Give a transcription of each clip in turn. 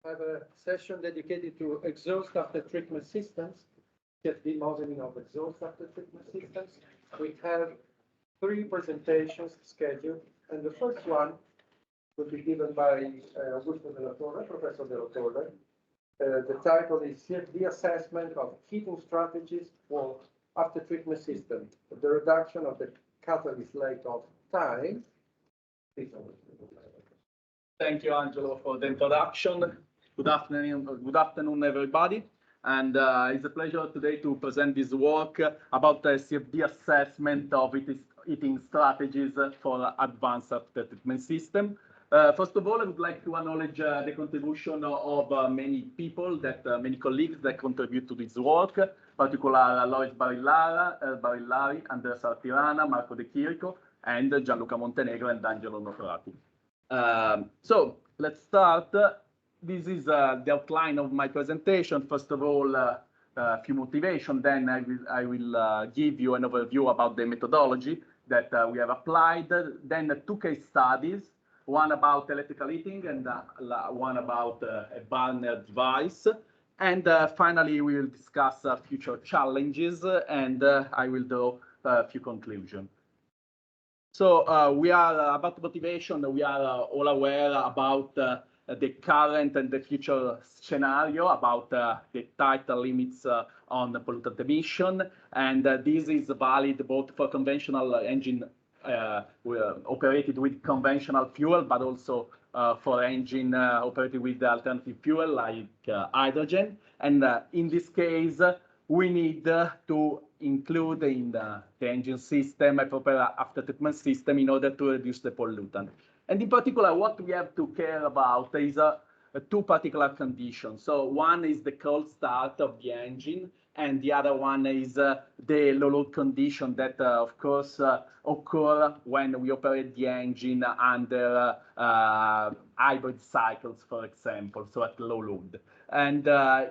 have a session dedicated to exhaust after treatment systems, CFD modeling of exhaust after treatment systems. We have three presentations scheduled, and the first one will be given by Augusto Della Torre, Professor Della Torre. The title is CFD Assessment of Heating Strategies for After Treatment System, the reduction of the catalyst layoff time. Thank you, Angelo, for the introduction. Good afternoon, everybody. And it's a pleasure today to present this work about the CFD assessment of heating strategies for advanced after treatment system. First of all, I would like to acknowledge the contribution of many people, many colleagues that contribute to this work, particularly Lois Barillari, Andrea Sartirana, Marco De Chirico, and Gianluca Montenegro and Angelo Noferati. So let's start. This is the outline of my presentation. First of all, a few motivation. Then I will give you an overview about the methodology that we have applied. Then two case studies, one about electrical heating and one about a burner device. And finally, we will discuss future challenges, and I will draw a few conclusions. So we are about motivation. We are all aware about the current and the future scenario about the tighter limits on pollutant emission, and this is valid both for conventional engine operated with conventional fuel, but also for engine operated with alternative fuel like hydrogen. And in this case, we need to include in the engine system a proper after-treatment system in order to reduce the pollutant. And in particular, what we have to care about is two particular conditions. So one is the cold start of the engine, and the other one is the low load condition that, of course, occur when we operate the engine under hybrid cycles, for example, so at low load. And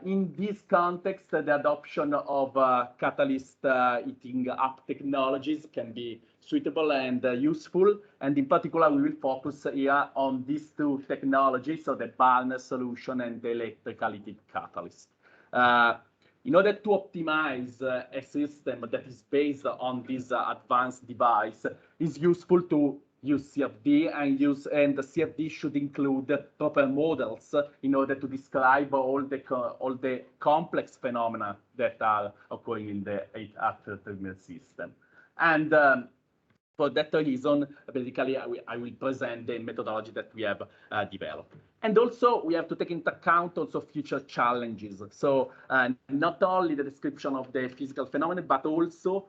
in this context, the adoption of catalyst heating up technologies can be suitable and useful. And in particular, we will focus here on these two technologies, so the burner solution and the electrical heating catalyst. In order to optimize a system that is based on this advanced device, it's useful to use CFD, and the CFD should include proper models in order to describe all the complex phenomena that are occurring in the after treatment system. And for that reason, basically, I will present the methodology that we have developed. And also, we have to take into account also future challenges. So not only the description of the physical phenomenon, but also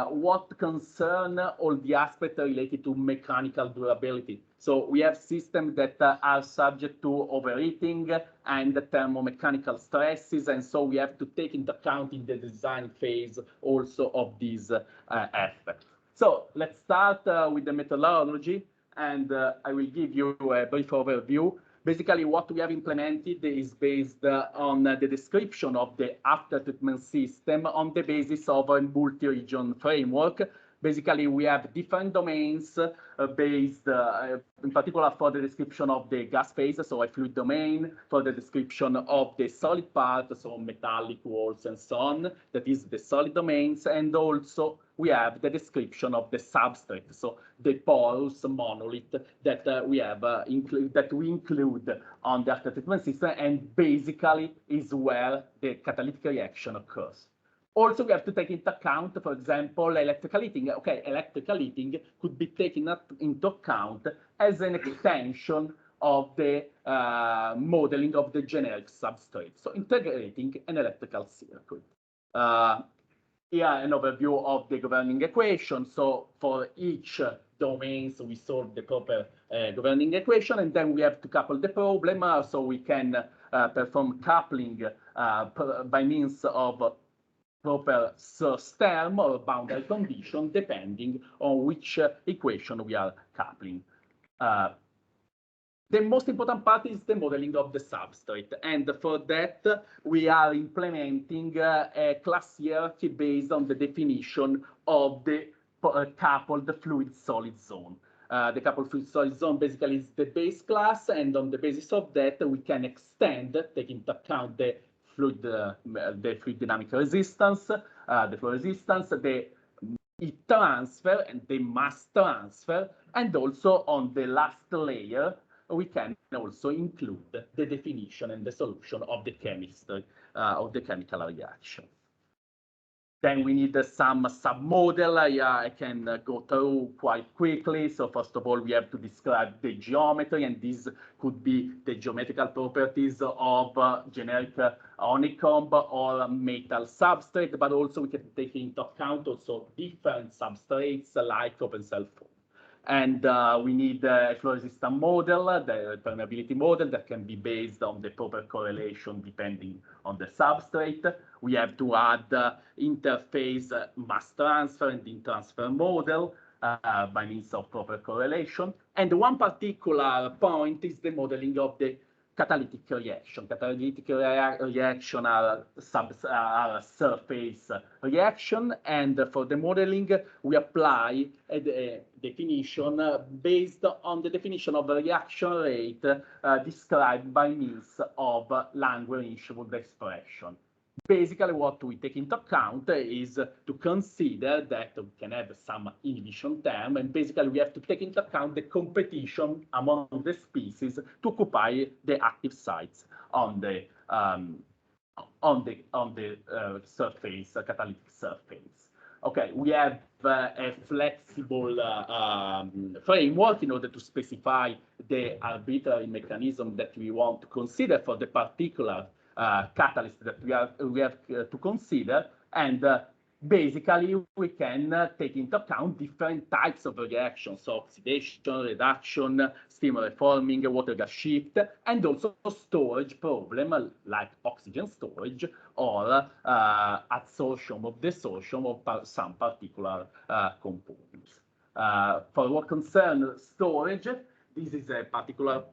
what concern all the aspects related to mechanical durability. So we have systems that are subject to overheating and thermomechanical stresses, and so we have to take into account in the design phase also of these aspects. So let's start with the methodology, and I will give you a brief overview. Basically, what we have implemented is based on the description of the after-treatment system on the basis of a multi-region framework. Basically, we have different domains based, in particular, for the description of the gas phase, so a fluid domain, for the description of the solid part, so metallic walls and so on, that is the solid domains, and also we have the description of the substrate, so the porous monolith that we have include on the after-treatment system, and basically is where the catalytic reaction occurs. Also, we have to take into account, for example, electrical heating. Okay, electrical heating could be taken into account as an extension of the modeling of the generic substrate, so integrating an electrical circuit. Here, an overview of the governing equation. So for each domain, so we solve the proper governing equation, and then we have to couple the problem, so we can perform coupling by means of proper source term or boundary condition, depending on which equation we are coupling. The most important part is the modeling of the substrate, and for that we are implementing a class hierarchy based on the definition of the coupled fluid-solid zone. The coupled fluid solid zone basically is the base class, and on the basis of that, we can extend, taking into account the fluid dynamic resistance, the flow resistance, the heat transfer and the mass transfer, and also on the last layer, we can also include the definition and the solution of the chemistry of the chemical reaction. Then we need some submodel. I can go through quite quickly. So first of all, we have to describe the geometry, and these could be the geometrical properties of generic honeycomb or metal substrate, but also we can take into account also different substrates like open cell foam. And we need a flow-resistant model, the permeability model that can be based on the proper correlation depending on the substrate. We have to add interface mass transfer and heat transfer model by means of proper correlation. And one particular point is the modeling of the catalytic reaction. Catalytic reaction are surface reaction, and for the modeling, we apply a definition based on the definition of the reaction rate described by means of Langmuir-Hinshelwood expression. Basically, what we take into account is to consider that we can have some inhibition term, and basically we have to take into account the competition among the species to occupy the active sites on the surface, catalytic surface. Okay, we have a flexible framework in order to specify the arbitrary mechanism that we want to consider for the particular catalyst that we have to consider, and basically we can take into account different types of reactions, so oxidation, reduction, steam reforming, water gas shift, and also storage problem like oxygen storage or adsorption of desorption of some particular components. For what concerns storage, this is a particular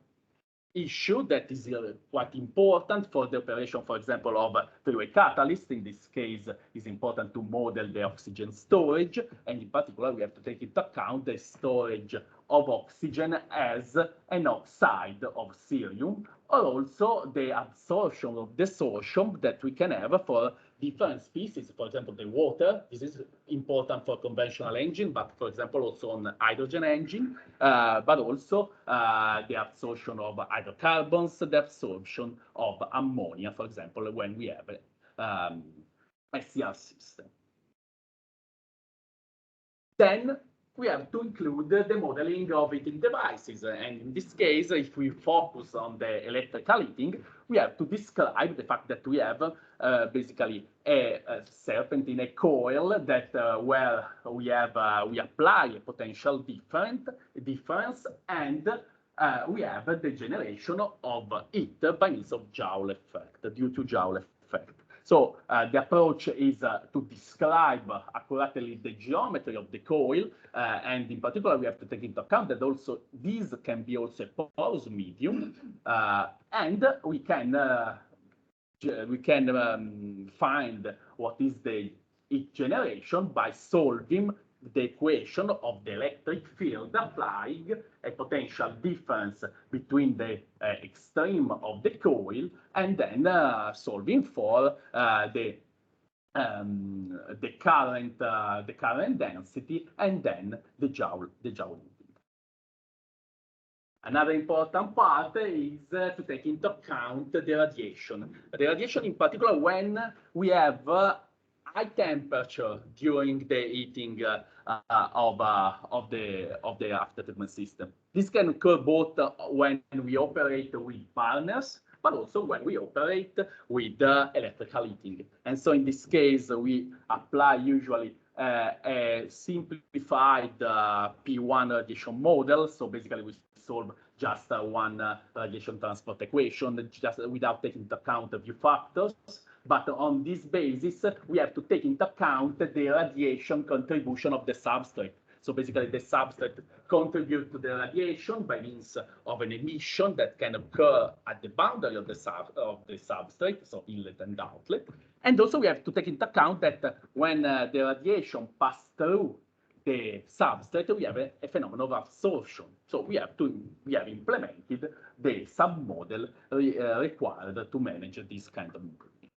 issue that is quite important for the operation, for example, of three-way catalyst. In this case, it's important to model the oxygen storage, and in particular, we have to take into account the storage of oxygen as an oxide of cerium, or also the absorption of desorption that we can have for different species. For example, the water, this is important for conventional engine, but for example, also on hydrogen engine, but also the absorption of hydrocarbons, the absorption of ammonia, for example, when we have a CR system. Then we have to include the modeling of heating devices. And in this case, if we focus on the electrical heating, we have to describe the fact that we have basically a serpentine, a coil that where we apply a potential difference, and we have the generation of heat by means of Joule effect, due to Joule effect. So the approach is to describe accurately the geometry of the coil, and in particular, we have to take into account that also these can be also a porous medium, and we can find what is the heat generation by solving the equation of the electric field, applying a potential difference between the extreme of the coil, and then solving for the current density, and then the Joule heating. Another important part is to take into account the radiation. The radiation, in particular, when we have high temperature during the heating of the after-treatment system. This can occur both when we operate with burners, but also when we operate with electrical heating. And so in this case, we apply usually a simplified P1 radiation model. So basically, we solve just one radiation transport equation, just without taking into account a few factors. But on this basis, we have to take into account the radiation contribution of the substrate. So basically, the substrate contributes to the radiation by means of an emission that can occur at the boundary of the substrate, so inlet and outlet. And also, we have to take into account that when the radiation passes through the substrate, we have a phenomenon of absorption. So we have implemented the submodel required to manage this kind of improvement.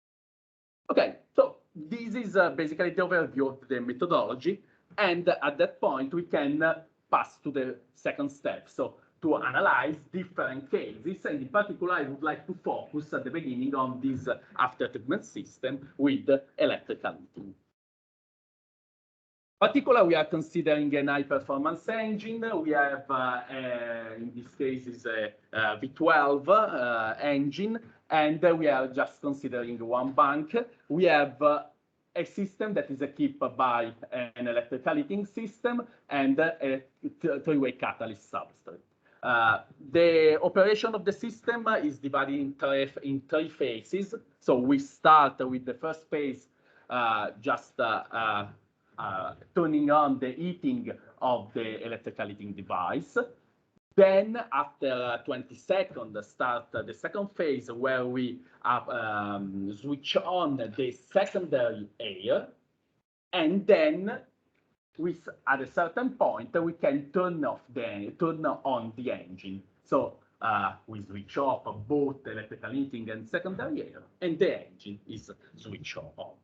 Okay, so this is basically the overview of the methodology. And at that point, we can pass to the second step. So to analyze different cases, and in particular, I would like to focus at the beginning on this after-treatment system with electrical heating. In particular, we are considering an high-performance engine. We have, in this case, is a V12 engine, and we are just considering one bank. We have a system that is equipped by an electrical heating system and a three-way catalyst substrate. The operation of the system is divided in three phases. So we start with the first phase, just turning on the heating of the electrical heating device. Then, after 20 seconds, start the second phase where we switch on the secondary air, and then at a certain point we can turn on the engine. So we switch off both electrical heating and secondary air, and the engine is switched on.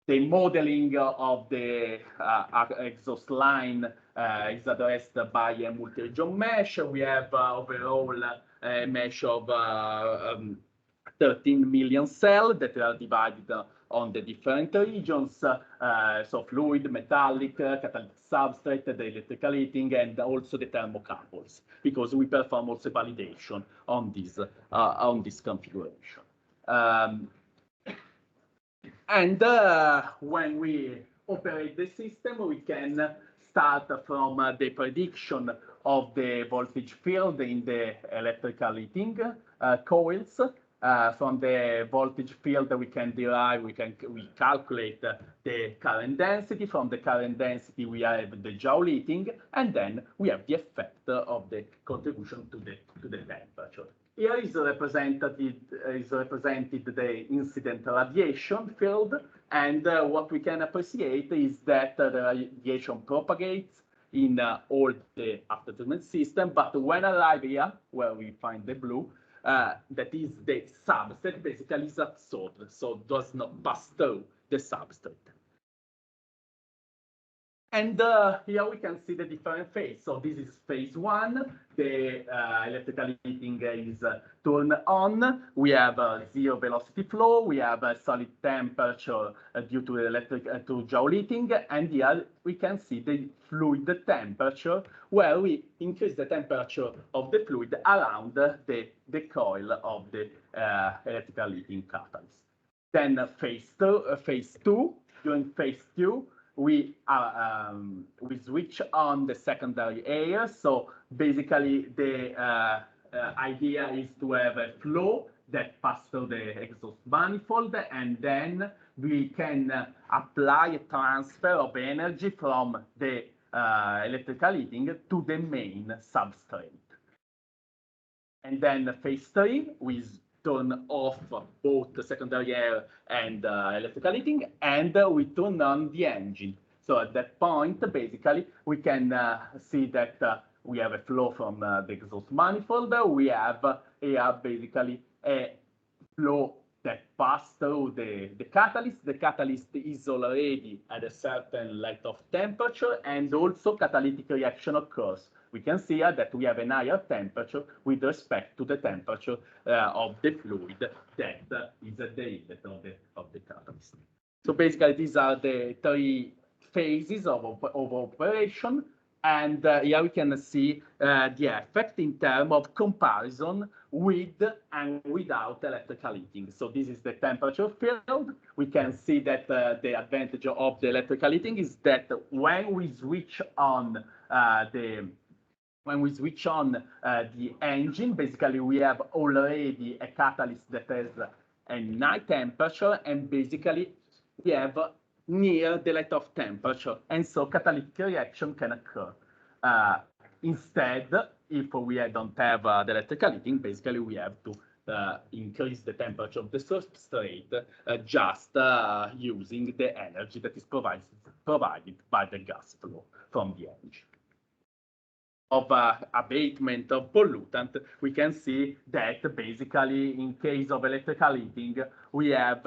The modeling of the exhaust line is addressed by a multi-region mesh. We have overall a mesh of 13 million cells that are divided on the different regions, so fluid, metallic, catalytic substrate, the electrical heating, and also the thermocouples, because we perform also validation on this configuration. And when we operate the system, we can start from the prediction of the voltage field in the electrical heating coils. From the voltage field, we calculate the current density. From the current density, we have the Joule heating, and then we have the effect of the contribution to the temperature. Here is represented the incident radiation field, and what we can appreciate is that the radiation propagates in all the after-treatment system, but when arrive here, where we find the blue, that is the substrate, basically is absorbed, so does not pass through the substrate. And here we can see the different phase. So this is phase one. The electrical heating is turned on. We have zero velocity flow. We have a solid temperature due to Joule heating. And here we can see the fluid temperature, where we increase the temperature of the fluid around the coil of the electrical heating catalyst. Then phase two. During phase two, we switch on the secondary air. So basically the idea is to have a flow that passes through the exhaust manifold, and then we can apply a transfer of energy from the electrical heating to the main substrate. And then phase three, we turn off both the secondary air and electrical heating, and we turn on the engine. So at that point, basically, we can see that we have a flow from the exhaust manifold. We have here basically a flow that passes through the catalyst. The catalyst is already at a certain level of temperature, and also catalytic reaction occurs. We can see here that we have a higher temperature with respect to the temperature of the fluid that is at the inlet of the catalyst. So basically, these are the three phases of operation. And here we can see the effect in terms of comparison with and without electrical heating. So this is the temperature field. We can see that the advantage of the electrical heating is that when we switch on the engine, basically we have already a catalyst that has a high temperature, and basically we have near the level of temperature, and so catalytic reaction can occur. Instead, if we don't have the electrical heating, basically we have to increase the temperature of the substrate just using the energy that is provided by the gas flow from the engine. Of abatement of pollutant, we can see that basically in case of electrical heating, we have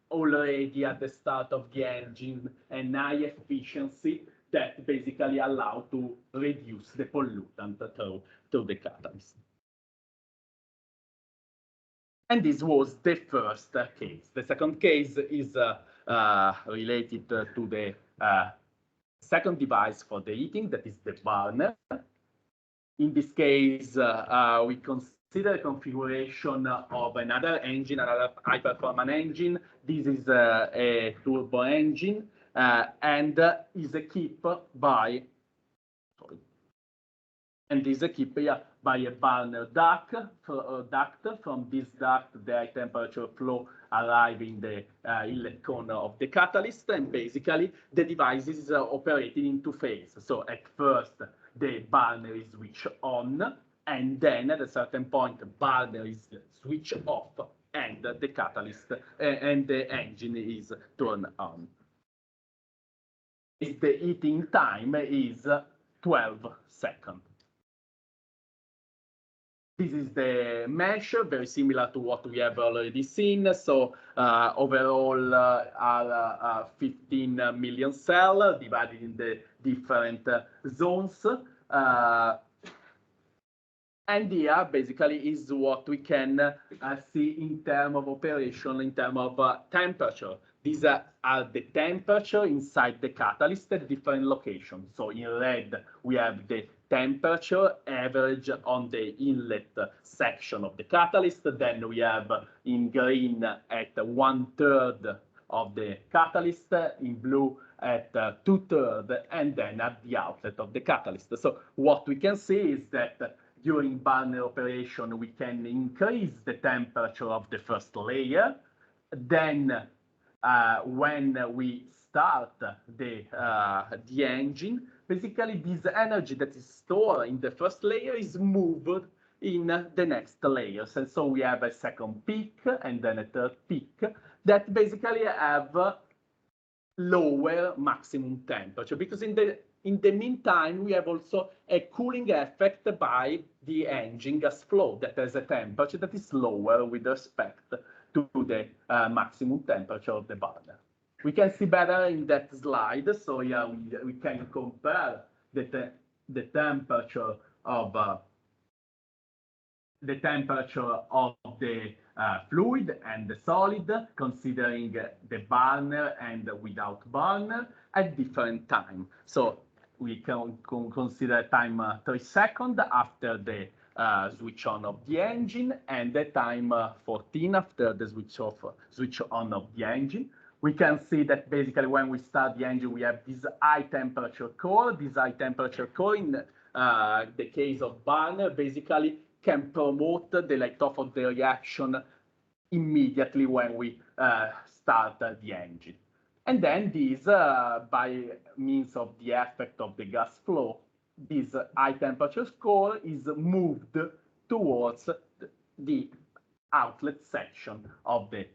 already at the start of the engine an high efficiency that basically allow to reduce the pollutant through the catalyst. And this was the first case. The second case is related to the second device for the heating, that is the burner. In this case, we consider a configuration of another engine, another high-performance engine. This is a turbo engine and is equipped by a burner duct. From this duct, the high temperature flow arrive in the inlet corner of the catalyst, and basically the device is operating in two phases. So at first, the burner is switched on, and then at a certain point, the burner is switched off, and the catalyst and the engine is turned on. The heating time is 12 seconds. This is the mesh, very similar to what we have already seen. So overall are 15 million cells divided in the different zones. And here basically is what we can see in terms of operation, in terms of temperature. These are the temperature inside the catalyst at different locations. So in red, we have the temperature average on the inlet section of the catalyst. Then we have in green at 1/3 of the catalyst, in blue at 2/3, and then at the outlet of the catalyst. So what we can see is that during burner operation, we can increase the temperature of the first layer. Then when we start the engine, basically this energy that is stored in the first layer is moved in the next layers. And so we have a second peak and then a third peak that basically have lower maximum temperature, because in the meantime, we have also a cooling effect by the engine gas flow that has a temperature that is lower with respect to the maximum temperature of the burner. We can see better in that slide. So yeah, we can compare the temperature of the fluid and the solid, considering the burner and without burner at different time. So we can consider time 3 seconds after the switch on of the engine, and the time 14 after the switch on of the engine. We can see that basically when we start the engine, we have this high temperature core. This high temperature core, in the case of burner, basically can promote the light-off of the reaction immediately when we start the engine. And then this, by means of the effect of the gas flow, this high temperature core is moved towards the outlet section of the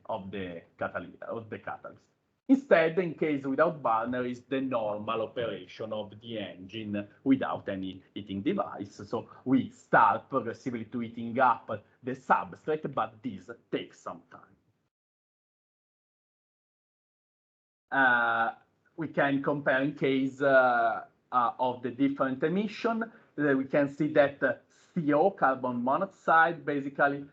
catalyst. Instead, in case without burner, is the normal operation of the engine without any heating device. So we start progressively to heating up the substrate, but this takes some time. We can compare in case of the different emission. We can see that CO, carbon monoxide, basically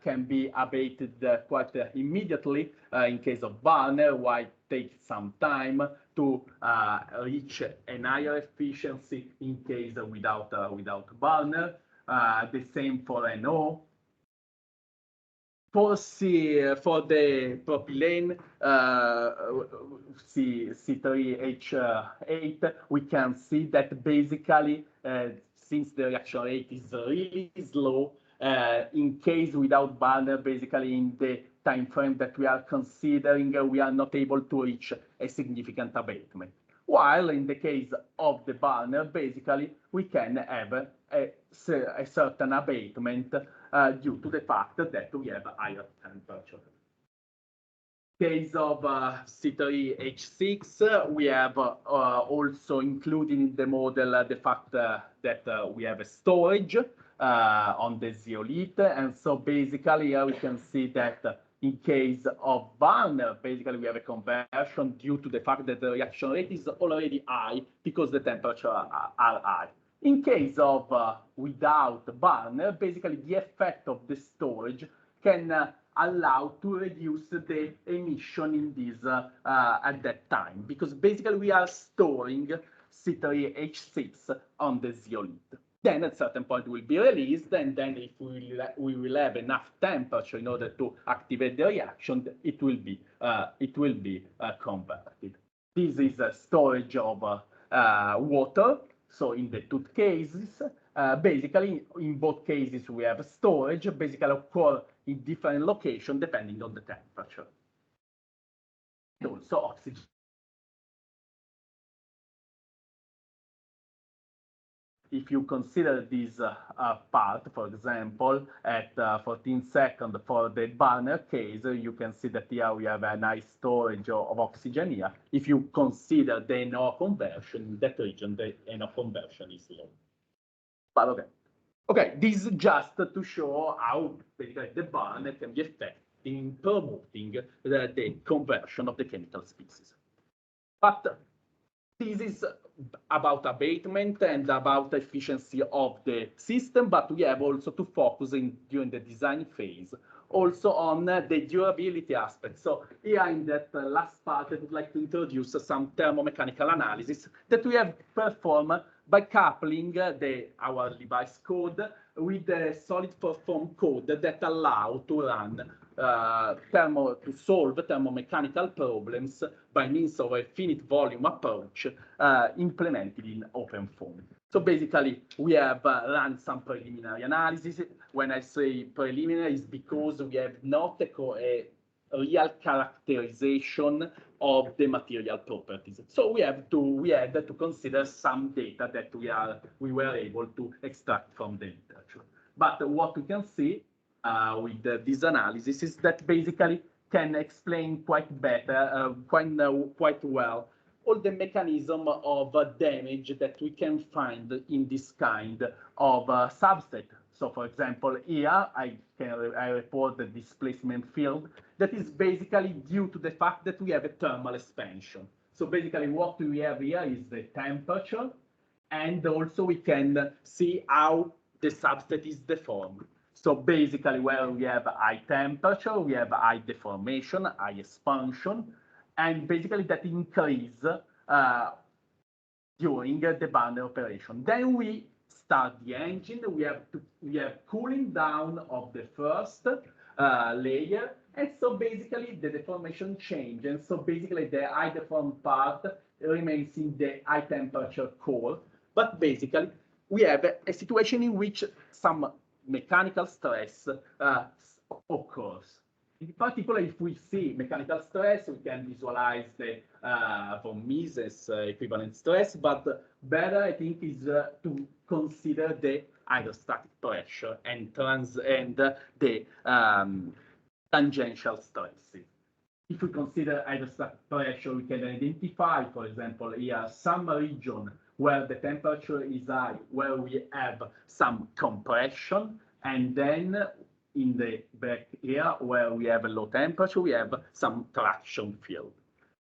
can be abated quite immediately in case of burner, while it takes some time to reach a higher efficiency in case without burner. The same for NO. For the propylene C3H8, we can see that basically since the reaction rate is really slow, in case without burner, basically in the time frame that we are considering, we are not able to reach a significant abatement. while in the case of the burner, basically, we can have a certain abatement due to the fact that we have higher temperature. Case of C3H6, we have also included in the model the fact that we have a storage on the zeolite. And so basically here we can see that in case of burner, basically we have a conversion due to the fact that the reaction rate is already high because the temperatures are high. In case of without burner, basically the effect of the storage can allow to reduce the emission in this at that time, because basically we are storing C3H6 on the zeolite. Then at a certain point will be released, and then if we will have enough temperature in order to activate the reaction, it will be converted. This is a storage of water. So in the two cases, basically in both cases we have storage, basically occur in different locations depending on the temperature. And also oxygen. If you consider this part, for example, at 14 seconds for the burner case, you can see that here we have a nice storage of oxygen here. If you consider the NO conversion, in that region, the NO conversion is low. But okay, this is just to show how basically the burner can be effective in promoting the conversion of the chemical species. But this is about abatement and about efficiency of the system, but we have also to focus during the design phase also on the durability aspect. So here in that last part, I would like to introduce some thermomechanical analysis that we have performed by coupling our device code with the solid perform code that allow to run to solve thermomechanical problems by means of a finite volume approach implemented in OpenFOAM. So basically, we have run some preliminary analysis. When I say preliminary, it's because we have not a real characterization of the material properties. So we had to consider some data that we were able to extract from the literature. But what we can see with this analysis is that basically can explain quite well all the mechanism of damage that we can find in this kind of substrate. So for example, here I report the displacement field that is basically due to the fact that we have a thermal expansion. So basically what we have here is the temperature, and also we can see how the substrate is deformed. So basically where we have high temperature, we have high deformation, high expansion, and basically that increase during the burner operation. Then we start the engine. We have cooling down of the first layer, and so basically the deformation changes. And so basically the high deformed part remains in the high temperature core. But basically we have a situation in which some mechanical stress occurs. In particular, if we see mechanical stress, we can visualize the von Mises equivalent stress, but better, I think, is to consider the hydrostatic pressure and the tangential stresses. If we consider hydrostatic pressure, we can identify, for example, here some region where the temperature is high, where we have some compression, and then in the back here, where we have a low temperature, we have some traction field.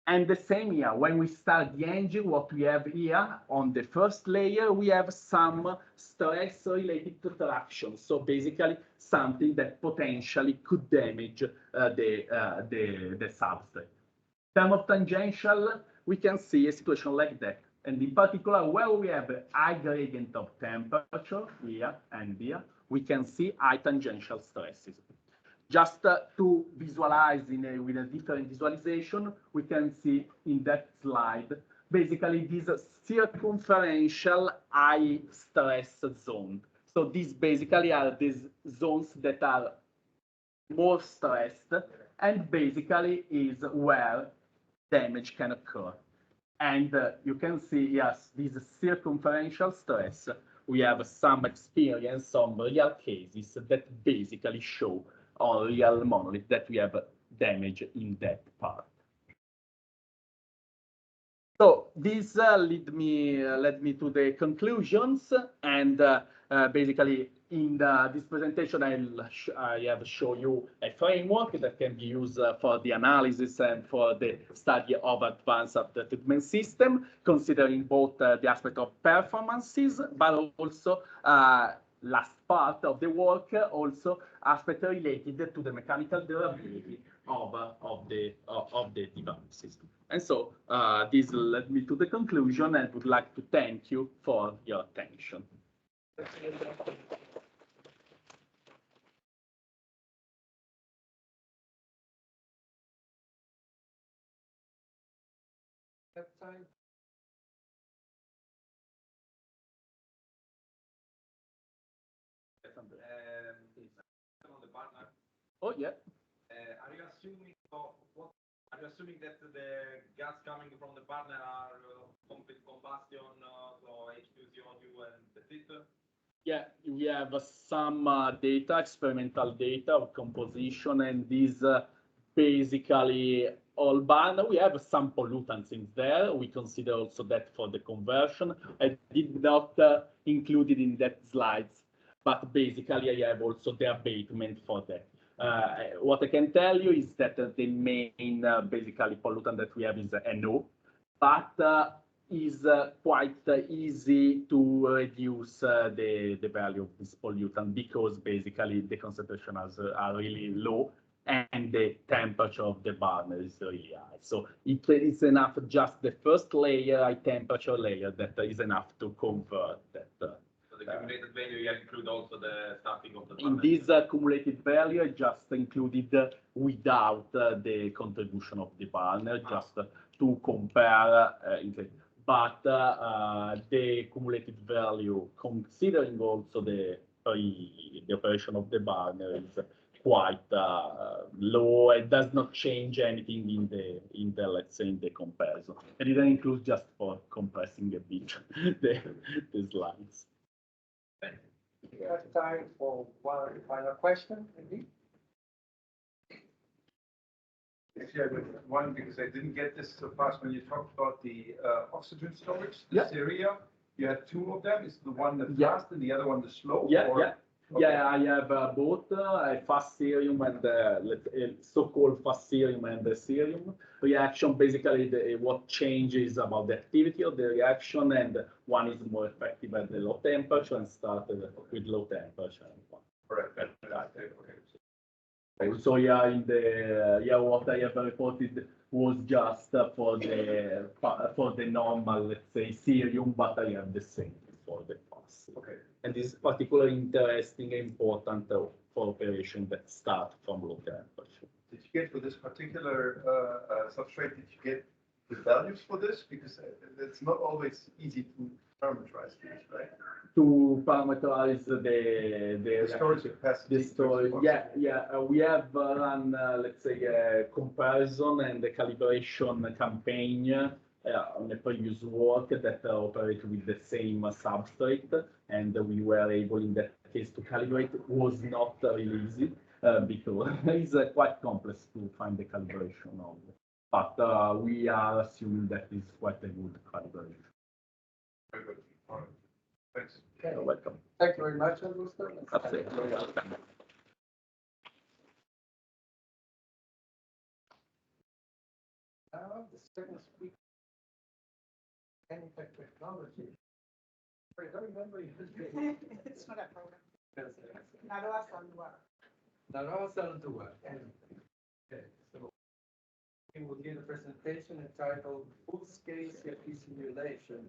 And the same here, when we start the engine, what we have here on the first layer, we have some stress related to traction. So basically something that potentially could damage the substrate. In terms of tangential, we can see a situation like that. And in particular, where we have a high gradient of temperature here and here, we can see high tangential stresses. Just to visualize with a different visualization, we can see in that slide, basically this circumferential high stress zone. So these basically are these zones that are more stressed, and basically is where damage can occur. And you can see, yes, this circumferential stress, we have some experience on real cases that basically show on real monolith that we have damage in that part. So this led me to the conclusions, and basically in this presentation I have shown you a framework that can be used for the analysis and for the study of advanced treatment system, considering both the aspect of performances, but also last part of the work, also aspect related to the mechanical durability of the devices. And so this led me to the conclusion, and would like to thank you for your attention. Time. On the partner, Oh yeah. are you assuming are you assuming that the gas coming from the partner are complete combustion, so H2 CO2 and that's it? Yeah, we have some data, experimental data of composition, and these basically all burn. We have some pollutants in there. We consider also that for the conversion. I did not include it in that slides, but basically I have also the abatement for that. What I can tell you is that the main basically pollutant that we have is NO, but is quite easy to reduce the value of this pollutant, because basically the concentration are really low and the temperature of the burner is really high. So it is enough, just the first layer, high temperature layer, that is enough to convert that. So the accumulated value, you include also the starting of the In burner. this accumulated value, I just included without the contribution of the burner, just to compare. But the accumulated value, considering also the operation of the burner, is quite low. It does not change anything in the let's say in the comparison. I didn't include just for compressing a bit the slides. We have time for one final question, maybe. Actually, I have one because I didn't get this so fast when you talked about the oxygen storage, the Yeah. Syria. You had two of them. Is the one the Yeah. fast and the other one the slow? Yeah, or? yeah. Okay. Yeah, I have both a fast cerium and so-called fast cerium and the cerium reaction. Basically, what changes about the activity of the reaction, and one is more effective at the low temperature and started with low temperature. Correct. Okay. Also, yeah, what I have reported was just for the normal, let's say, cerium, but I have the same for the fast. Okay. And this is particularly interesting and important for operations that start from low temperature. Did you get for this particular substrate? Did you get the values for this? Because it's not always easy to parameterize these, right? To parameterize the storage capacity. the storage, we have run, let's say, a comparison and a calibration campaign on the previous work that operated with the same substrate, and we were able in that case to calibrate. It was not really easy because it's quite complex to find the calibration of it. But we are assuming that it's quite a good calibration. Very good. All right. Thanks. Okay. You're welcome. Thank you very much, Augusto. Absolutely. You're welcome. Now, the second speaker, Anitech Technology. I don't remember his name. It's not a program. Naroa Sandua. Naroa Saldua. Okay, so he will give a presentation entitled Full-Scale CFD Simulation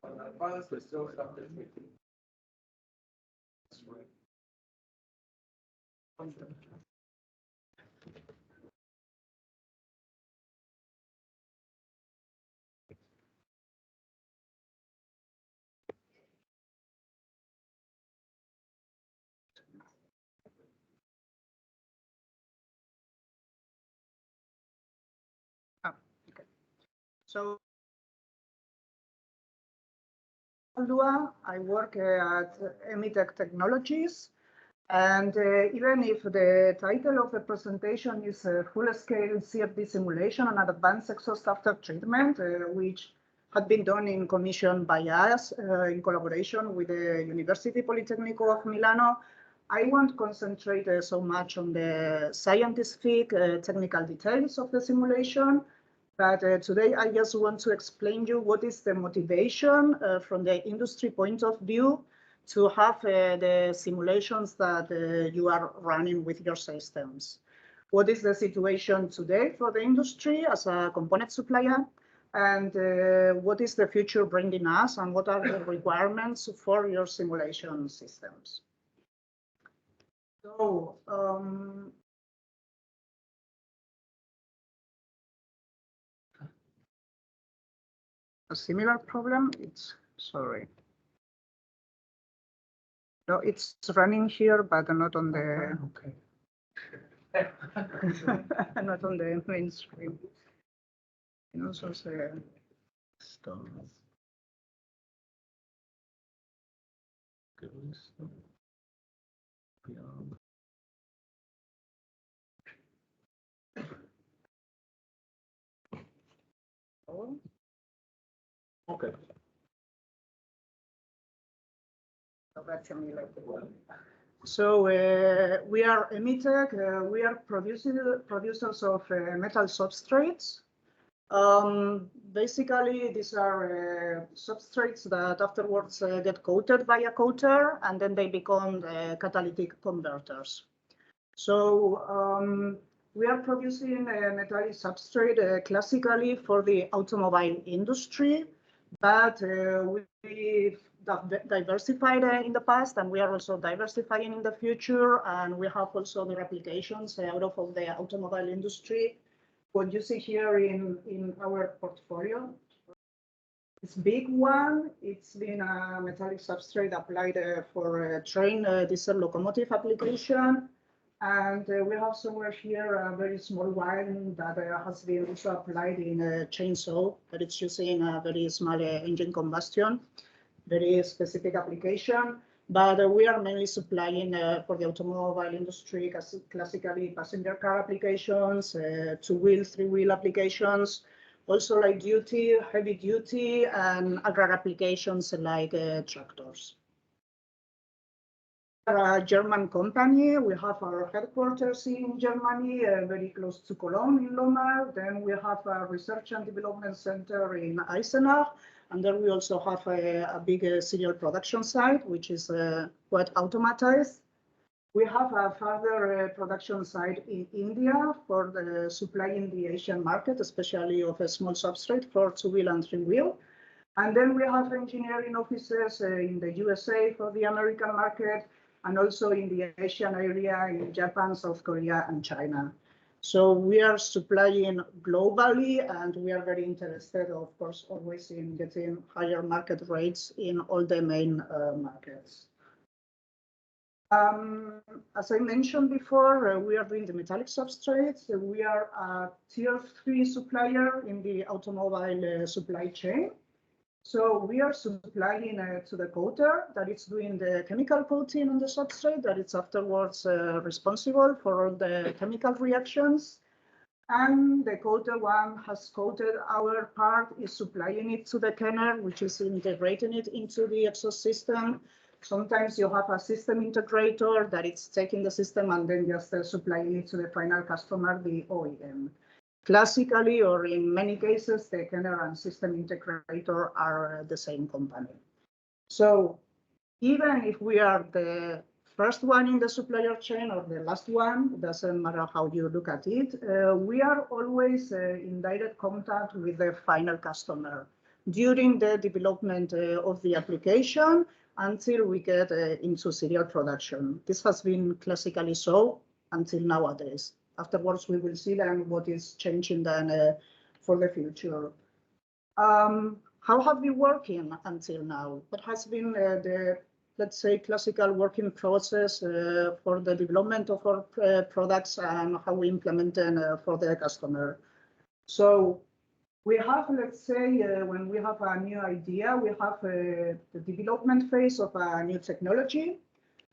on Advanced Results After Treatment. That's right. So Zaldua. I work at Emitech Technologies. And even if the title of the presentation is full-scale CFD simulation and advanced exhaust after treatment, which had been done in commission by us in collaboration with the University Politecnico of Milano, I won't concentrate so much on the scientific technical details of the simulation, but today I just want to explain you what is the motivation from the industry point of view to have the simulations that you are running with your systems. What is the situation today for the industry as a component supplier? And what is the future bringing us, and what are the requirements for your simulation systems? So, a similar problem, sorry. No, it's running here, but not on the, not on the main screen. And also the stars. Okay. So we are Emitech. We are producers of metal substrates. Basically, these are substrates that afterwards get coated by a coater, and then they become catalytic converters. So we are producing a metallic substrate classically for the automobile industry, but we've diversified in the past, and we are also diversifying in the future, and we have also other applications out of the automobile industry. What you see here in our portfolio, it's a big one. It's been a metallic substrate applied for a train diesel locomotive application. And we have somewhere here a very small one that has been also applied in a chainsaw, but it's using a very small engine combustion, very specific application. But we are mainly supplying for the automobile industry, classically passenger car applications, two-wheel, three-wheel applications, also light duty, heavy duty, and agri applications like tractors. We are a German company. We have our headquarters in Germany, very close to Cologne in Lomar. Then we have a research and development center in Eisenach. And then we also have a big serial production site, which is quite automatized. We have a further production site in India for the supplying the Asian market, especially of a small substrate for two-wheel and three-wheel. And then we have engineering offices in the USA for the American market, and also in the Asian area in Japan, South Korea, and China. So we are supplying globally, and we are very interested, of course, always in getting higher market rates in all the main markets. As I mentioned before, we are doing the metallic substrates. We are a tier 3 supplier in the automobile supply chain. So we are supplying to the coater that is doing the chemical coating on the substrate, that is afterwards responsible for all the chemical reactions. And the coater one has coated our part, is supplying it to the kenner, which is integrating it into the exhaust system. Sometimes you have a system integrator that is taking the system and then just supplying it to the final customer, the OEM. Classically, or in many cases, the kenner and system integrator are the same company. So even if we are the first one in the supplier chain or the last one, it doesn't matter how you look at it, we are always in direct contact with the final customer during the development of the application until we get into serial production. This has been classically so until nowadays. Afterwards, we will see then what is changing then for the future. How have we working until now? What has been the, let's say, classical working process for the development of our products and how we implement them for the customer? So We have, let's say, when we have a new idea, we have the development phase of a new technology.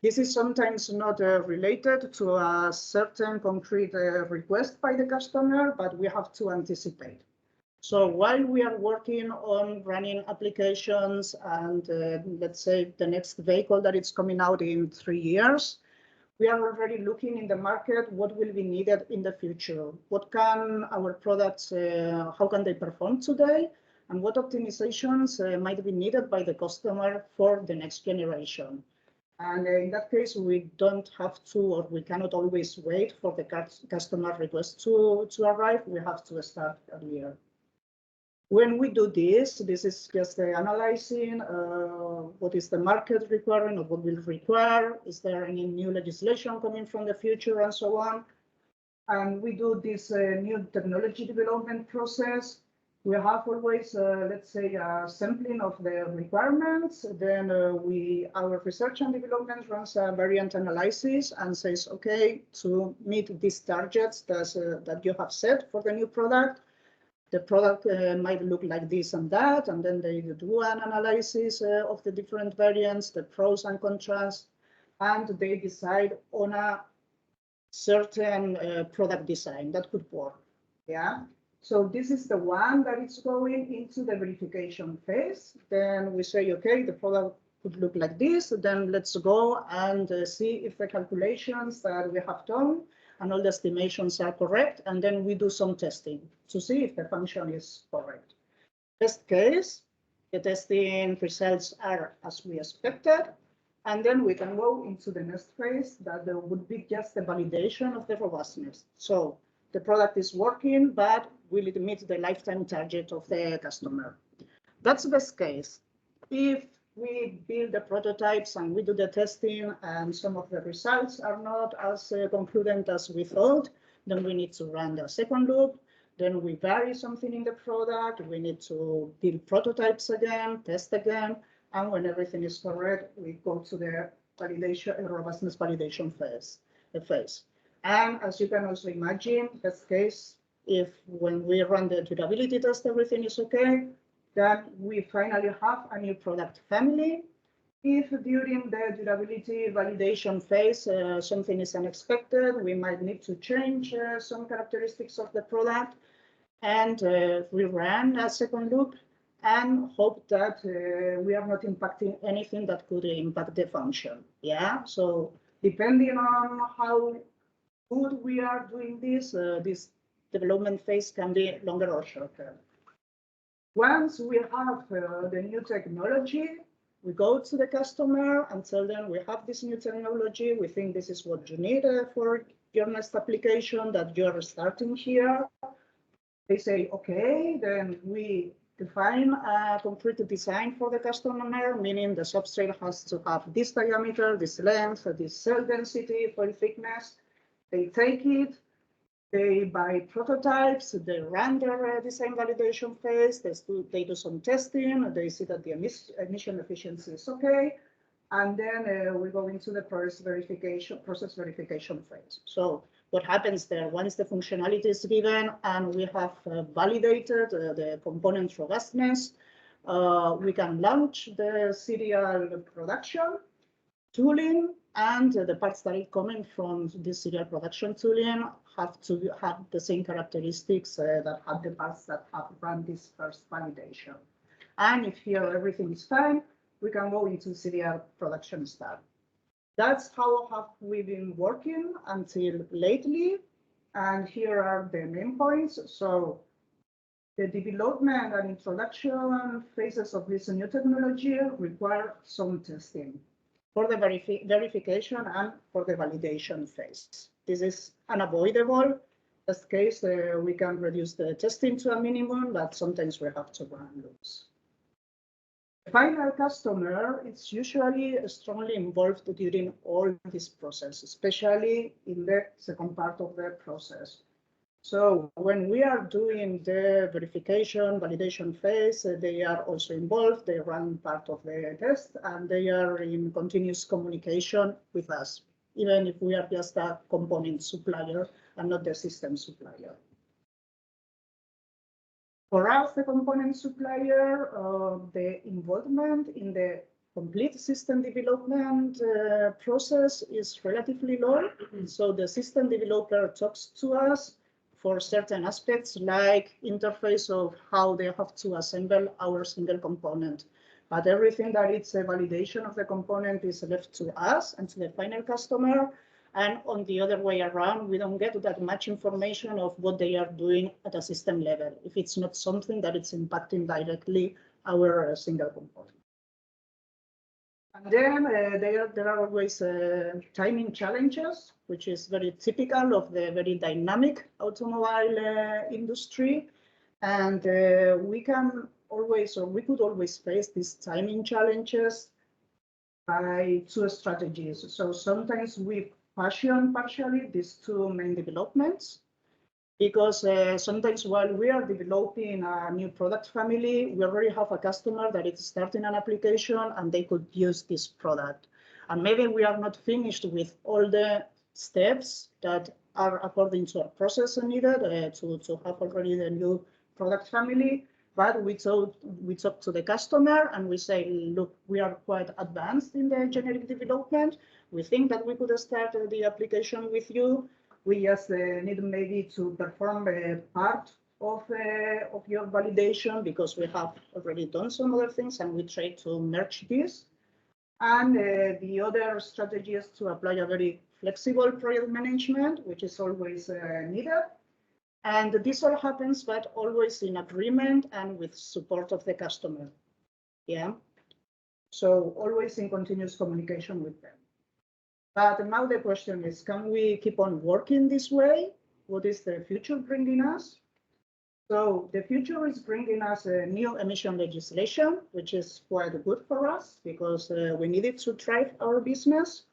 This is sometimes not related to a certain concrete request by the customer, but we have to anticipate. So while we are working on running applications and let's say the next vehicle that is coming out in 3 years, we are already looking in the market what will be needed in the future. What can our products, how can they perform today? And what optimizations might be needed by the customer for the next generation. And in that case, we don't have to, or we cannot always wait for the customer request to arrive. We have to start earlier. When we do this is just analyzing what is the market requiring or what will require. Is there any new legislation coming from the future and so on? And we do this new technology development process. We have always, let's say, a sampling of the requirements. Then our research and development runs a variant analysis and says, okay, to meet these targets that you have set for the new product, the product might look like this and that, and then they do an analysis of the different variants, the pros and contrasts, and they decide on a certain product design that could work. Yeah. So this is the one that is going into the verification phase. Then we say, okay, the product could look like this. Then let's go and see if the calculations that we have done and all the estimations are correct. And then we do some testing to see if the function is correct. Best case, the testing results are as we expected. And then we can go into the next phase that there would be just the validation of the robustness. So the product is working, but will it meet the lifetime target of the customer? That's the best case. If we build the prototypes and we do the testing and some of the results are not as concludent as we thought, then we need to run the second loop. Then we vary something in the product. We need to build prototypes again, test again. And when everything is correct, we go to the validation, robustness validation phase. And as you can also imagine, best case, if when we run the durability test, everything is okay, then we finally have a new product family. If during the durability validation phase, something is unexpected, we might need to change some characteristics of the product and rerun a second loop and hope that we are not impacting anything that could impact the function. Yeah, so depending on how good we are doing this, this development phase can be longer or shorter. Once we have the new technology, we go to the customer and tell them we have this new technology. We think this is what you need for your next application that you're starting here. They say, okay, then we define a concrete design for the customer, meaning the substrate has to have this diameter, this length, this cell density, foil thickness. They take it, they buy prototypes, they run their design validation phase, they do some testing, they see that the emission efficiency is okay, and then we go into the process verification phase. So what happens there, once the functionality is given and we have validated the component robustness, we can launch the serial production tooling, and the parts that are coming from this serial production tooling have to have the same characteristics that have the parts that have run this first validation. And if here everything is fine, we can go into serial production start. That's how have we been working until lately. And here are the main points. So the development and introduction phases of this new technology require some testing for the verification and for the validation phase. This is unavoidable. Best case, we can reduce the testing to a minimum, but sometimes we have to run loops. The final customer is usually strongly involved during all this process, especially in the second part of the process. So when we are doing the verification, validation phase, they are also involved. They run part of the test and they are in continuous communication with us, even if we are just a component supplier and not the system supplier. For us, the component supplier, the involvement in the complete system development process is relatively low. So the system developer talks to us for certain aspects like interface of how they have to assemble our single component. But everything that it's a validation of the component is left to us and to the final customer. And on the other way around, we don't get that much information of what they are doing at a system level, if it's not something that it's impacting directly our single component. And then there are always timing challenges, which is very typical of the very dynamic automobile industry. And we can always, or we could always face these timing challenges by two strategies. So sometimes we passion partially these two main developments, because sometimes while we are developing a new product family, we already have a customer that is starting an application and they could use this product. And maybe we are not finished with all the steps that are according to our process needed to have already the new product family. But we talk to the customer and we say, look, we are quite advanced in the generic development. We think that we could start the application with you. We just need maybe to perform a part of your validation because we have already done some other things and we try to merge this. And the other strategy is to apply a very flexible project management, which is always needed. And this all happens, but always in agreement and with support of the customer. Yeah. So always in continuous communication with them. But now the question is, can we keep on working this way? What is the future bringing us? So the future is bringing us a new emission legislation, which is quite good for us because we need it to drive our business.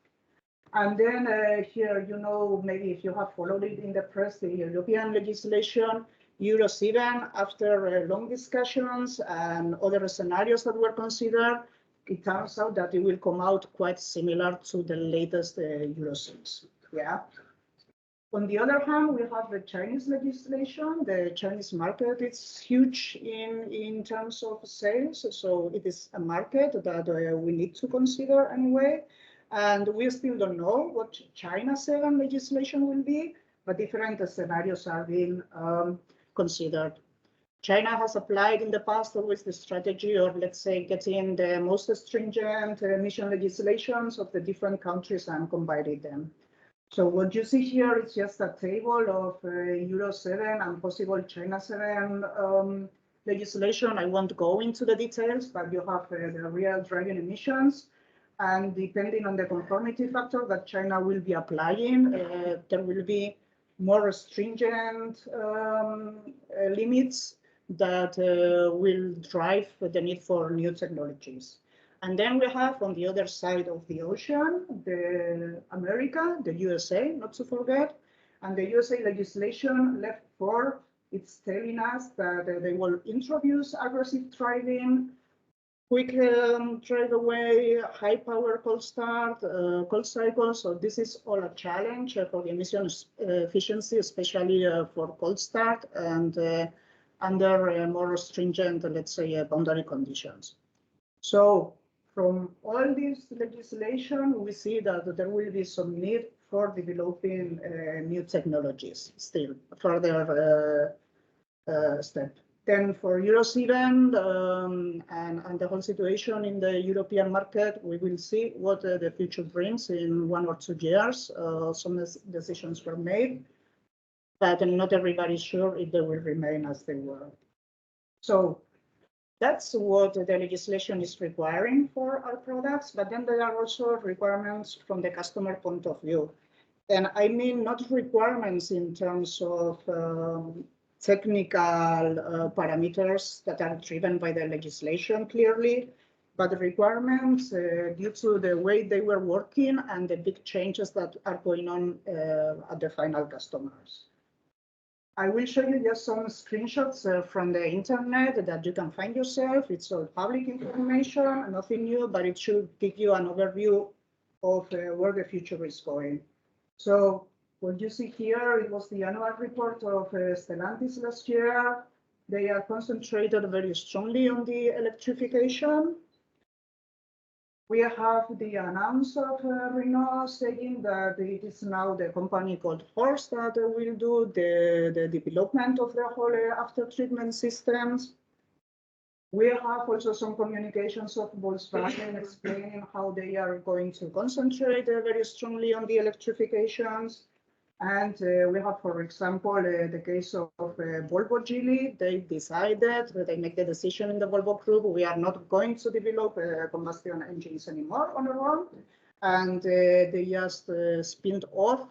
And then here, you know, maybe if you have followed it in the press, the European legislation, Euro 7, after long discussions and other scenarios that were considered, it turns out that it will come out quite similar to the latest Euro 6. Yeah. On the other hand, we have the Chinese legislation. The Chinese market is huge in terms of sales. So it is a market that we need to consider anyway. And we still don't know what China 7 legislation will be, but different scenarios are being considered. China has applied in the past always the strategy of, let's say, getting the most stringent emission legislations of the different countries and combining them. So what you see here is just a table of Euro 7 and possible China 7 legislation. I won't go into the details, but you have the real driving emissions. And depending on the conformity factor that China will be applying, there will be more stringent limits that will drive the need for new technologies. And then we have on the other side of the ocean, America, the USA, not to forget. And the USA legislation left for, it's telling us that they will introduce aggressive driving, quick drive away, high power cold start, cold cycle. So this is all a challenge for the emissions efficiency, especially for cold start and under more stringent, let's say, boundary conditions. So from all this legislation, we see that there will be some need for developing new technologies still, further step. Then for Euro 7 and the whole situation in the European market, we will see what the future brings in 1 or 2 years. Some decisions were made, but not everybody is sure if they will remain as they were. So that's what the legislation is requiring for our products, but then there are also requirements from the customer point of view. And I mean, not requirements in terms of technical parameters that are driven by the legislation clearly, but the requirements due to the way they were working and the big changes that are going on at the final customers. I will show you just some screenshots from the internet that you can find yourself. It's all public information, nothing new, but it should give you an overview of where the future is going. So what you see here, it was the annual report of Stellantis last year. They are concentrated very strongly on the electrification. We have the announce of Renault saying that it is now the company called Horse that will do the development of the whole after-treatment systems. We have also some communications of Volkswagen explaining how they are going to concentrate very strongly on the electrifications. And we have, for example, the case of Volvo Geely. They decided, they make the decision in the Volvo group, we are not going to develop combustion engines anymore on our own. And they just spinned off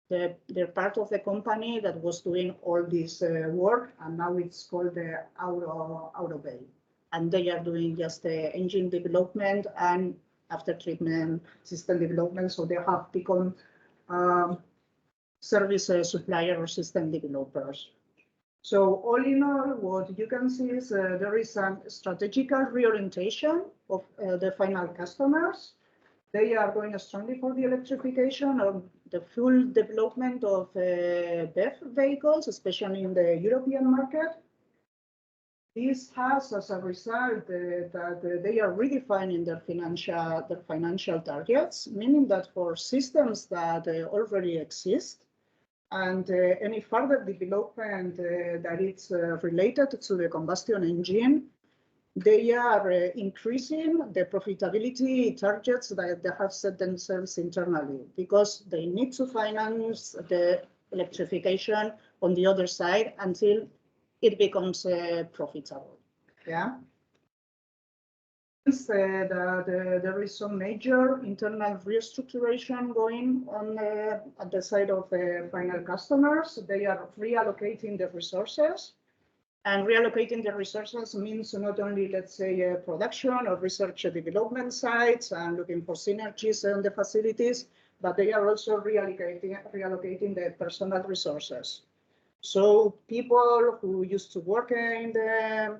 their part of the company that was doing all this work. And now it's called the Autobay. And they are doing just the engine development and after treatment system development. So they have become service supplier or system developers. So all in all, what you can see is there is a strategical reorientation of the final customers. They are going strongly for the electrification of the full development of BEV vehicles, especially in the European market. This has as a result that they are redefining their financial targets, meaning that for systems that already exist, and any further development that is related to the combustion engine, they are increasing the profitability targets that they have set themselves internally, because they need to finance the electrification on the other side until it becomes profitable. Yeah. There is some major internal restructuration going on at the side of the final customers. They are reallocating the resources, and reallocating the resources means not only, let's say, production or research and development sites and looking for synergies on the facilities, but they are also reallocating the personal resources. So people who used to work in the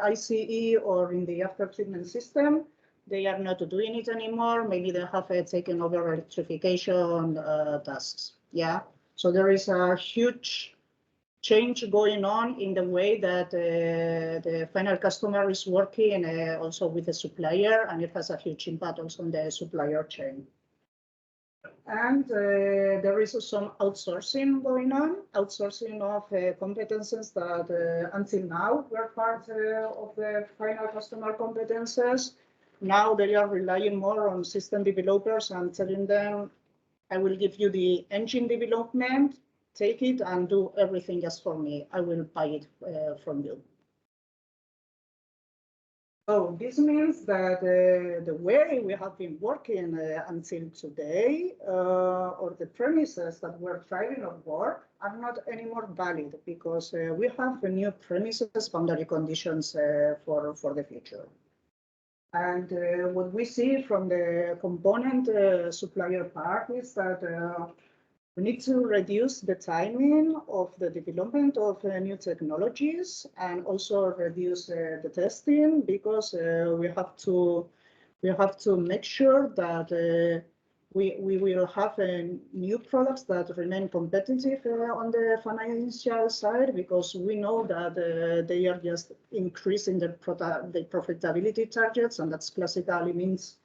ICE or in the after-treatment system, they are not doing it anymore. Maybe they have taken over electrification tasks. Yeah. So there is a huge change going on in the way that the final customer is working also with the supplier, and it has a huge impact also on the supplier chain. And there is some outsourcing going on, outsourcing of competences that until now were part of the final customer competences. Now they are relying more on system developers and telling them, I will give you the engine development, take it and do everything just for me. I will buy it from you. So this means that the way we have been working until today, or the premises that we're driving our work, are not anymore valid, because we have new premises, boundary conditions for the future. And what we see from the component supplier part is that we need to reduce the timing of the development of new technologies, and also reduce the testing, because we have to make sure that we will have new products that remain competitive on the financial side, because we know that they are just increasing the profitability targets, and that's classically means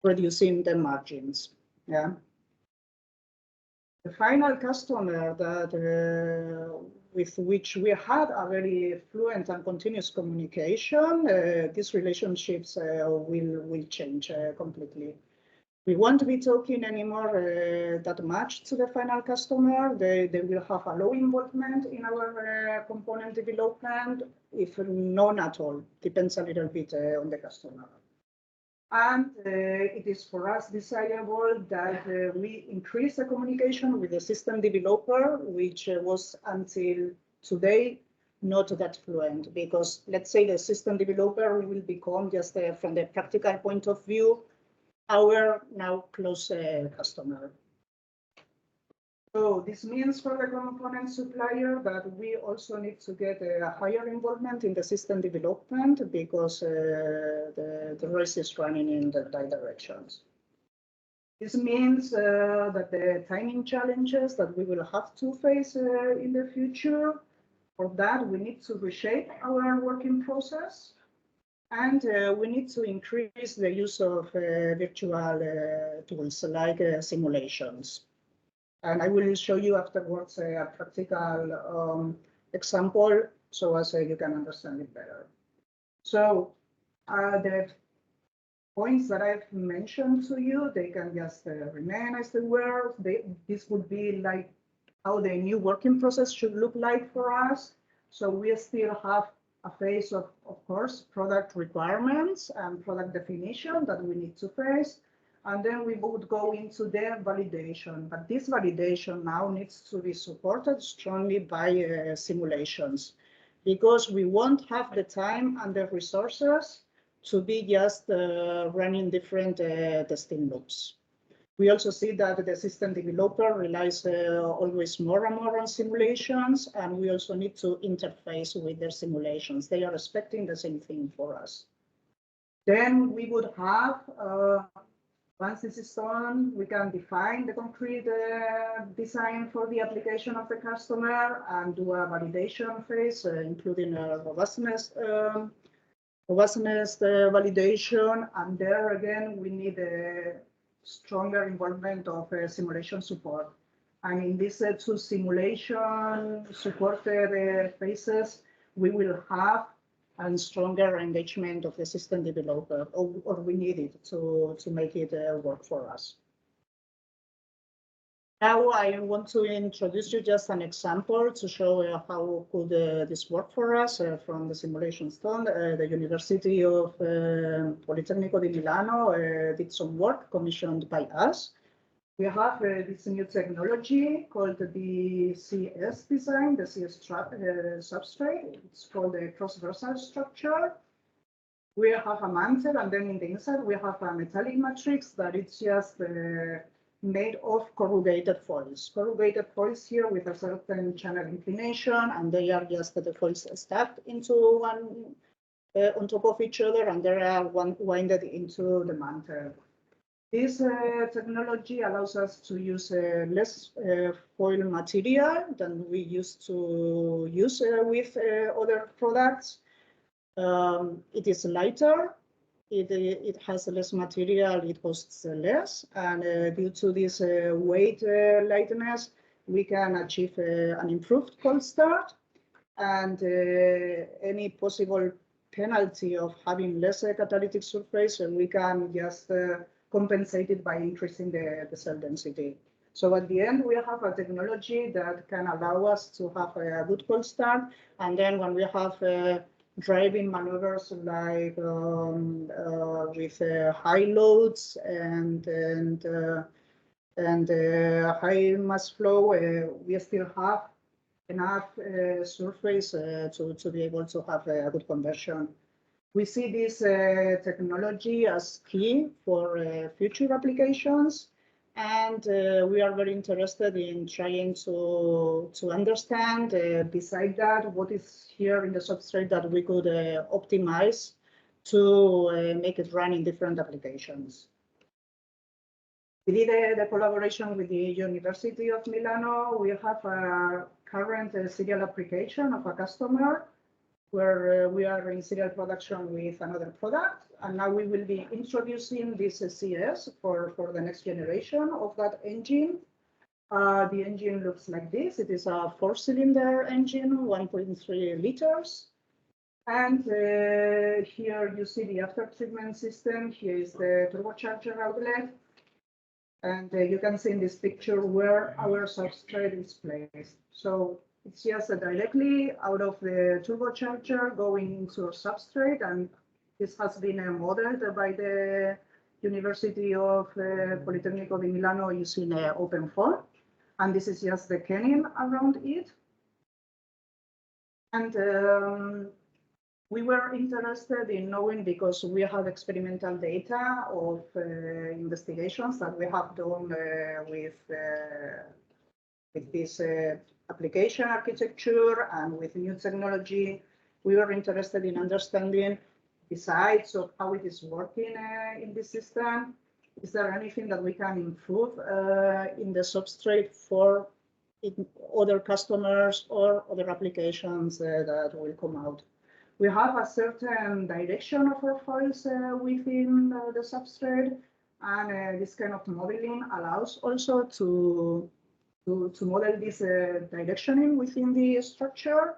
reducing the margins. Yeah. The final customer that with which we had a very fluent and continuous communication, these relationships will change completely. We won't be talking anymore that much to the final customer. They will have a low involvement in our component development, if none at all. Depends a little bit on the customer. And it is for us desirable that we increase the communication with the system developer, which was until today not that fluent, because let's say the system developer will become just from the practical point of view, our now close customer. So this means for the component supplier that we also need to get a higher involvement in the system development, because the race is running in the right directions. This means that the timing challenges that we will have to face in the future For that, we need to reshape our working process, and we need to increase the use of virtual tools like simulations. And I will show you afterwards a practical example so as you can understand it better. So the points that I've mentioned to you, they can just remain as they were. This would be like how the new working process should look like for us. So we still have a phase of course, product requirements and product definition that we need to face. And then we would go into the validation. But this validation now needs to be supported strongly by simulations, because we won't have the time and the resources to be just running different testing loops. We also see that the system developer relies always more and more on simulations, and we also need to interface with their simulations. They are expecting the same thing for us. Then we would have, once this is done, we can define the concrete design for the application of the customer and do a validation phase, including a robustness validation. And there again, we need a stronger involvement of simulation support. And in these two simulation supported phases, we will have a stronger engagement of the system developer, or we need it to make it work for us. Now I want to introduce you just an example to show how could this work for us from the simulations done. The University of Politecnico di Milano did some work commissioned by us. We have this new technology called the CS design, the CS substrate. It's called a cross-versal structure. We have a mantle, and then in the inside we have a metallic matrix that is just made of corrugated foils. Corrugated foils here with a certain channel inclination, and they are just the foils stacked into one on top of each other, and they are winded into the mantle. This technology allows us to use less foil material than we used to use with other products. It is lighter. It has less material, it costs less, and due to this weight lightness, we can achieve an improved cold start, and any possible penalty of having less catalytic surface, we can just compensate it by increasing the cell density. So at the end, we have a technology that can allow us to have a good cold start, and then when we have driving maneuvers like with high loads and high mass flow, we still have enough surface to be able to have a good conversion. We see this technology as key for future applications, and we are very interested in trying to understand, beside that, what is here in the substrate that we could optimize to make it run in different applications. We did the collaboration with the University of Milano. We have a current serial application of a customer where we are in serial production with another product. And now we will be introducing this CS for the next generation of that engine. The engine looks like this. It is a 4-cylinder engine, 1.3 liters. And here you see the after treatment system. Here is the turbocharger outlet. And you can see in this picture where our substrate is placed. So it's just directly out of the turbocharger going into a substrate, and this has been modeled by the University of Politecnico di Milano using OpenFOAM, and this is just the kenning around it. And we were interested in knowing, because we have experimental data of investigations that we have done with this application architecture and with new technology. We were interested in understanding, besides of how it is working in this system, is there anything that we can improve in the substrate for in other customers or other applications that will come out. We have a certain direction of our files within the substrate, and this kind of modeling allows also to model this directioning within the structure.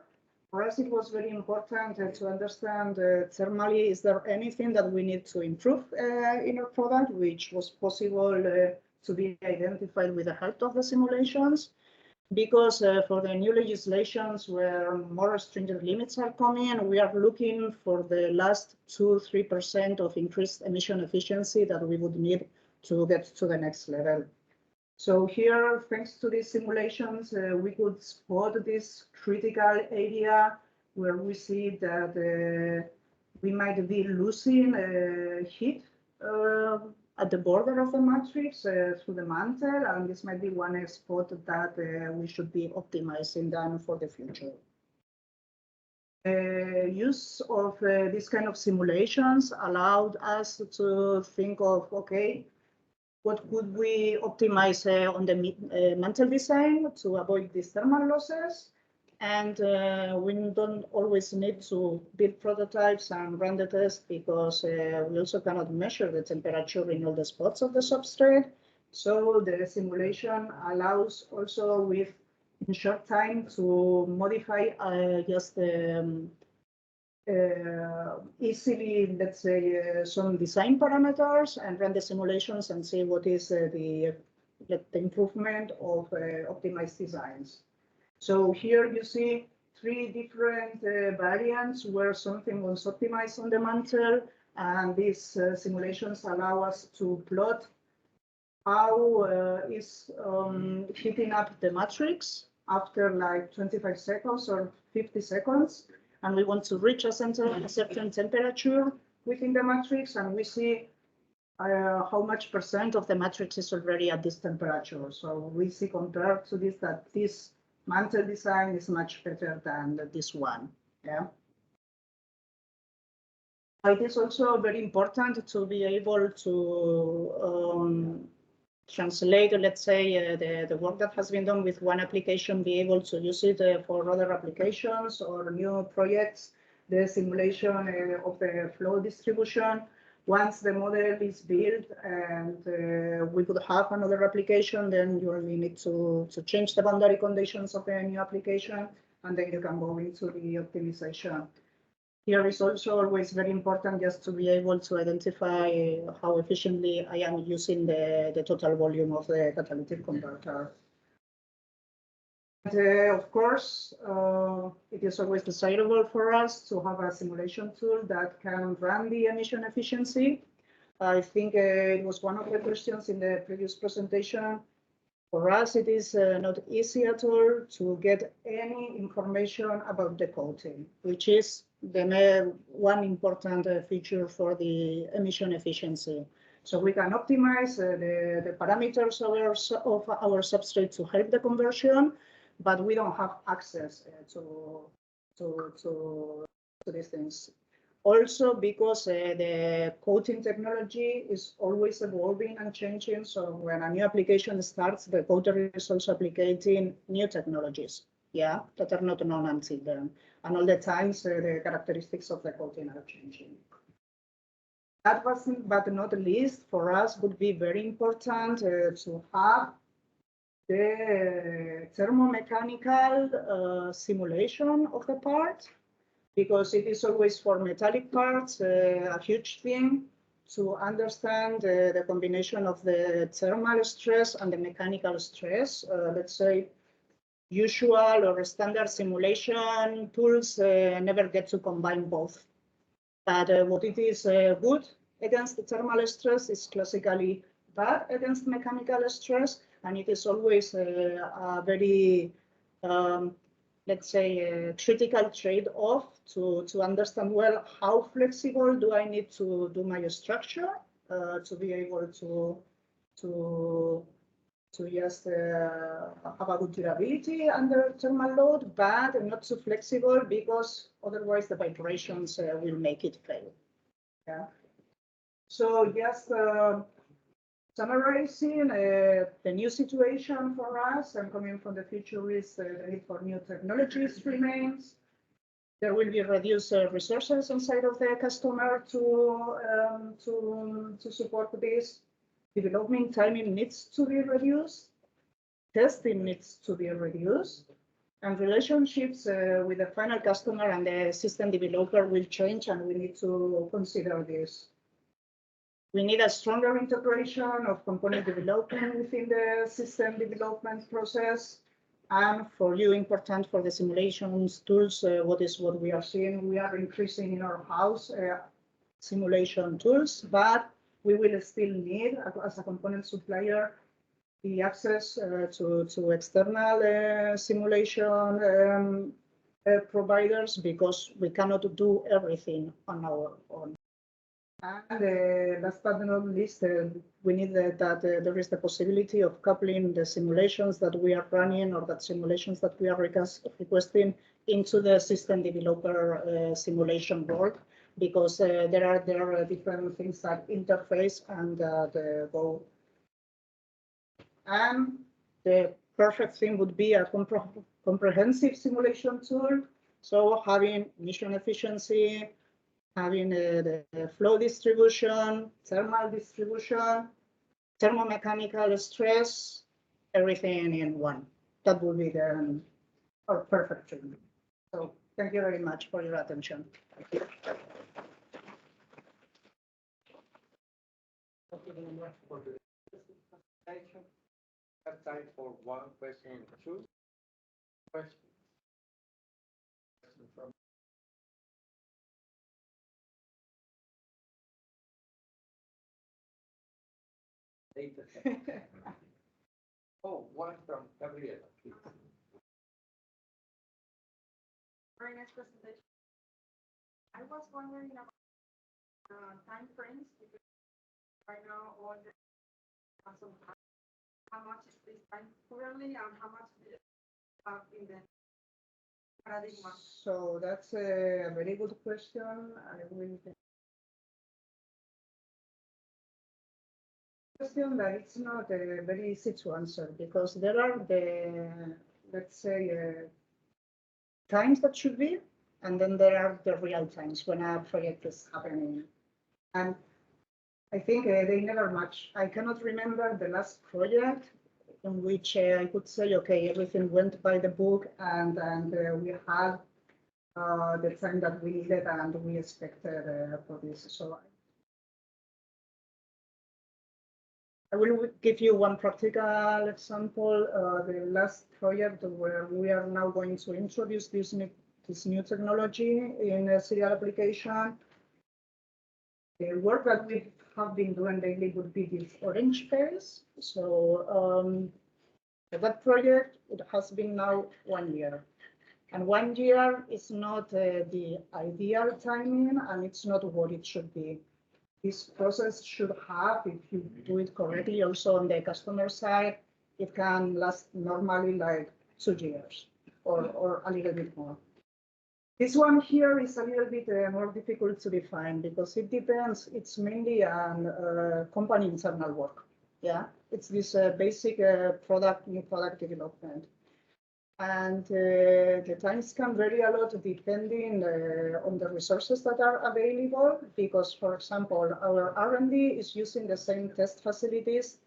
For us, it was very important to understand thermally, is there anything that we need to improve in our product, which was possible to be identified with the help of the simulations. Because for the new legislations where more stringent limits are coming, we are looking for the last 2-3% of increased emission efficiency that we would need to get to the next level. So here, thanks to these simulations, we could spot this critical area where we see that we might be losing heat at the border of the matrix through the mantle, and this might be one spot that we should be optimizing then for the future. Use of this kind of simulations allowed us to think of, okay, what could we optimize on the mantle design to avoid these thermal losses? And we don't always need to build prototypes and run the test because we also cannot measure the temperature in all the spots of the substrate. So the simulation allows also with in short time to modify just easily, let's say, some design parameters and run the simulations and see what is the improvement of optimized designs. So here you see 3 different variants where something was optimized on the mantle, and these simulations allow us to plot how is heating up the matrix after like 25 seconds or 50 seconds. And we want to reach a certain temperature within the matrix, and we see how much % of the matrix is already at this temperature. So we see compared to this that this mantle design is much better than this one. Yeah. It is also very important to be able to translate, let's say, the work that has been done with one application, be able to use it for other applications or new projects, the simulation of the flow distribution. Once the model is built and we could have another application, then you only need to change the boundary conditions of the new application, and then you can go into the optimization. Here is also always very important just to be able to identify how efficiently I am using the total volume of the catalytic converter. And, of course, it is always desirable for us to have a simulation tool that can run the emission efficiency. I think it was one of the questions in the previous presentation. For us, it is not easy at all to get any information about the coating, which is the one important feature for the emission efficiency. So we can optimize the parameters of our substrate to help the conversion, but we don't have access to these things. Also, because the coating technology is always evolving and changing, so when a new application starts, the coater is also applying new technologies, yeah, that are not known until then. And all the times, the characteristics of the coating are changing. That wasn't, but not least, for us would be very important to have the thermomechanical simulation of the part, because it is always for metallic parts a huge thing to understand the combination of the thermal stress and the mechanical stress. Let's say usual or standard simulation tools never get to combine both. But what it is good against the thermal stress is classically bad against mechanical stress, and it is always a very let's say, critical trade-off to understand, well, how flexible do I need to do my structure to be able to just have a good durability under thermal load, but not so flexible because otherwise the vibrations will make it fail. Yeah. So just Summarizing the new situation for us and coming from the future is the need for new technologies remains. There will be reduced resources inside of the customer to support this. Development timing needs to be reduced. Testing needs to be reduced. And relationships with the final customer and the system developer will change, and we need to consider this. We need a stronger integration of component development within the system development process. And for you, important for the simulations tools, what we are seeing? We are increasing in our house simulation tools, but we will still need, as a component supplier, the access to external simulation providers, because we cannot do everything on our own. And last but not least, we need that there is the possibility of coupling the simulations that we are running or that simulations that we are requesting into the system developer simulation board, because there are different things that interface and go. And the perfect thing would be a comprehensive simulation tool. So having mission efficiency, having the flow distribution, thermal distribution, thermomechanical stress, everything in one. That would be our perfect thing. So thank you very much for your attention. Thank you very much for the presentation. I have time for one question or two. Question from data. Oh, one from Gabriela, please. Very nice presentation. I was wondering about time frames, because right now all the how much is this time currently and how much is it in the paradigm? So that's a very good question. I will question that it's not very easy to answer, because there are let's say, times that should be, and then there are the real times when a project is happening. And I think they never match. I cannot remember the last project in which I could say, okay, everything went by the book, and we had the time that we needed and we expected for this. So I will give you one practical example. The last project where we are now going to introduce this new technology in a serial application. The work that we have been doing daily would be this orange phase. So that project, it has been now 1 year. And 1 year is not the ideal timing, and it's not what it should be. This process should have, if you do it correctly, also on the customer side, it can last normally like 2 years or a little bit more. This one here is a little bit more difficult to define, because it depends. It's mainly on company internal work. Yeah, it's this basic new product development. And the times can vary a lot depending on the resources that are available, because, for example, our R&D is using the same test facilities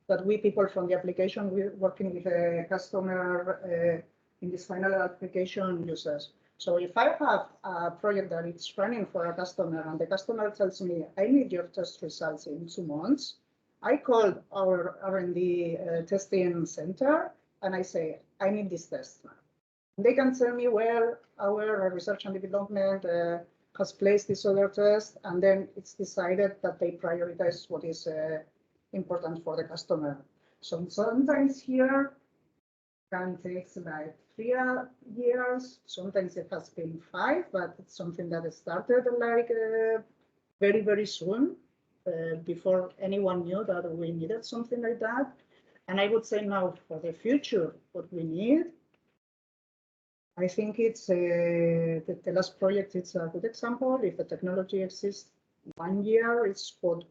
that we people from the application working with the customer in this final application uses. So if I have a project that it's running for a customer and the customer tells me, I need your test results in 2 months, I call our R&D testing center and I say, I need this test. They can tell me, well, our research and development has placed this other test, and then it's decided that they prioritize what is important for the customer. So sometimes here can take like 3 years. Sometimes it has been 5, but it's something that started like very, very soon, before anyone knew that we needed something like that. And I would say now for the future, what we need, I think it's the last project. It's a good example. If the technology exists 1 year, it's what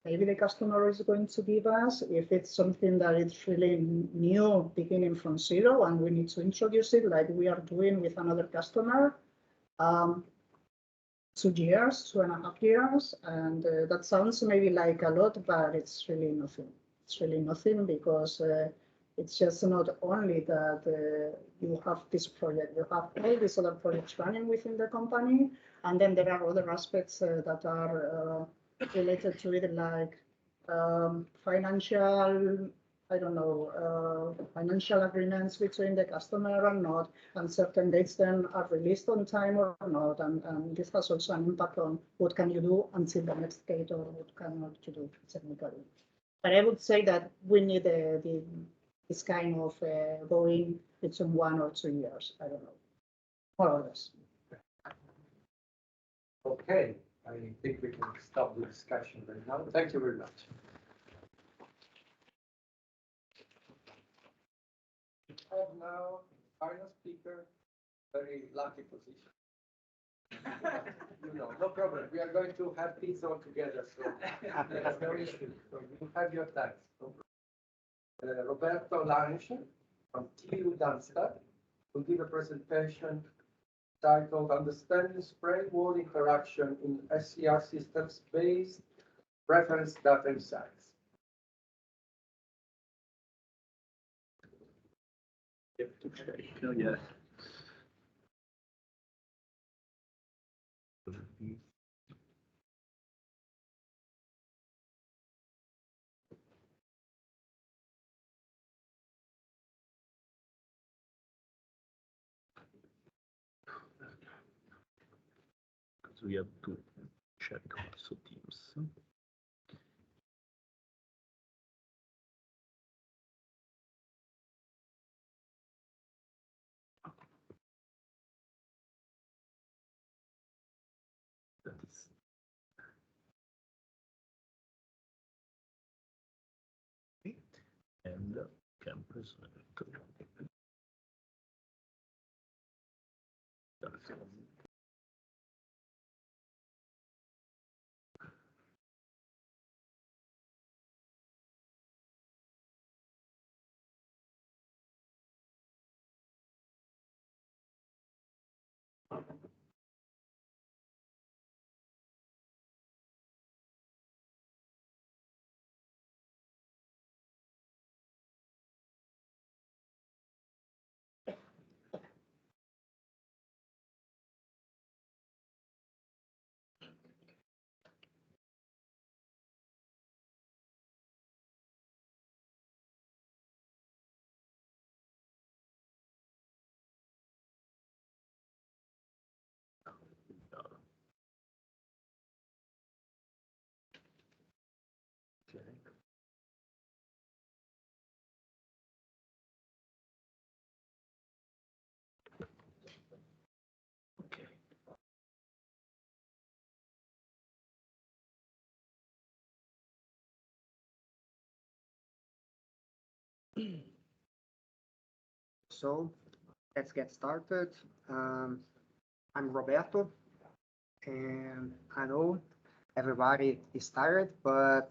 maybe the customer is going to give us. If it's something that is really new, beginning from zero, and we need to introduce it like we are doing with another customer, 2 years, 2.5 years, and that sounds maybe like a lot, but it's really nothing. It's really nothing because it's just not only that you have this project, you have all these other projects running within the company, and then there are other aspects that are related to it, like financial, I don't know, financial agreements between the customer or not, and certain dates then are released on time or not, and this has also an impact on what can you do until the next date or what cannot you do technically. But I would say that we need this kind of going between 1 or 2 years. I don't know, more or less. Okay, I think we can stop the discussion right now. Thank you very much. We have now final speaker, very lucky position. No problem. We are going to have pizza all together, so there's no issue. So you have your thanks. Roberto Lange from TU Darmstadt will give a presentation titled Understanding Spray Wall Interaction in SCR Systems Based Reference Data Insights. Yeah. We have to check also Teams. That is and campus. Okay. So let's get started. I'm Roberto, and I know everybody is tired, but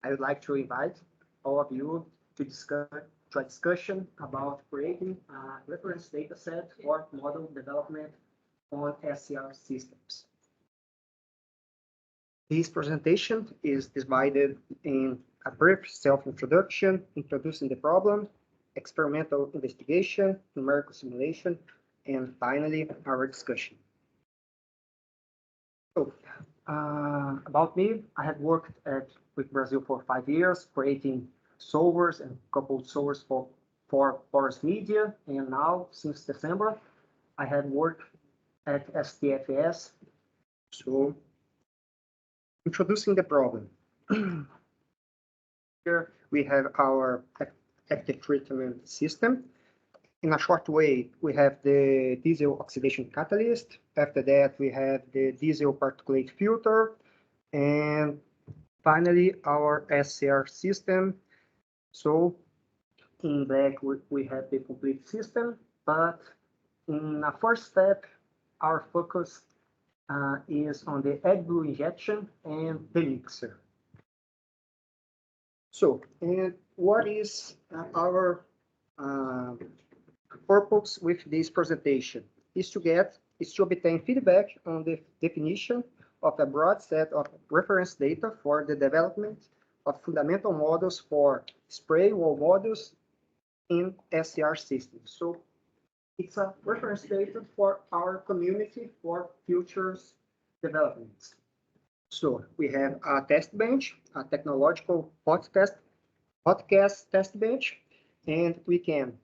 I would like to invite all of you to a discussion about creating a reference data set for model development on SCR systems. This presentation is divided in a brief self-introduction, introducing the problem, experimental investigation, numerical simulation, and finally, our discussion. So, about me, I have worked at Quick Brazil for 5 years, creating solvers and coupled solvers for Forest Media, and now, since December, I have worked at STFS. So, introducing the problem. Here we have our active treatment system. In a short way, we have the diesel oxidation catalyst. After that, we have the diesel particulate filter. And finally, our SCR system. So in black, we have the complete system. But in a first step, our focus is on the AdBlue injection and the mixer. So, and what is our purpose with this presentation? Is to obtain feedback on the definition of a broad set of reference data for the development of fundamental models for spray wall models in SCR systems. So it's a reference data for our community for futures developments. So we have a test bench, a technological podcast test bench, and we can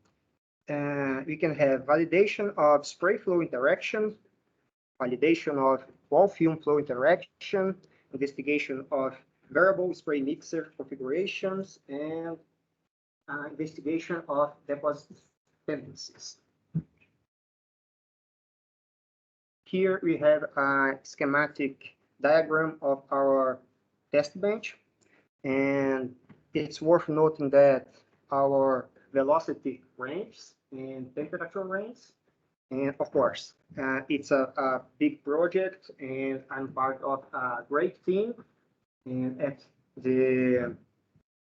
have validation of spray flow interaction, validation of wall film flow interaction, investigation of variable spray mixer configurations, and investigation of deposit tendencies. Here we have a schematic diagram of our test bench, and it's worth noting that our velocity range and temperature range, and of course, it's a big project, and I'm part of a great team. And at the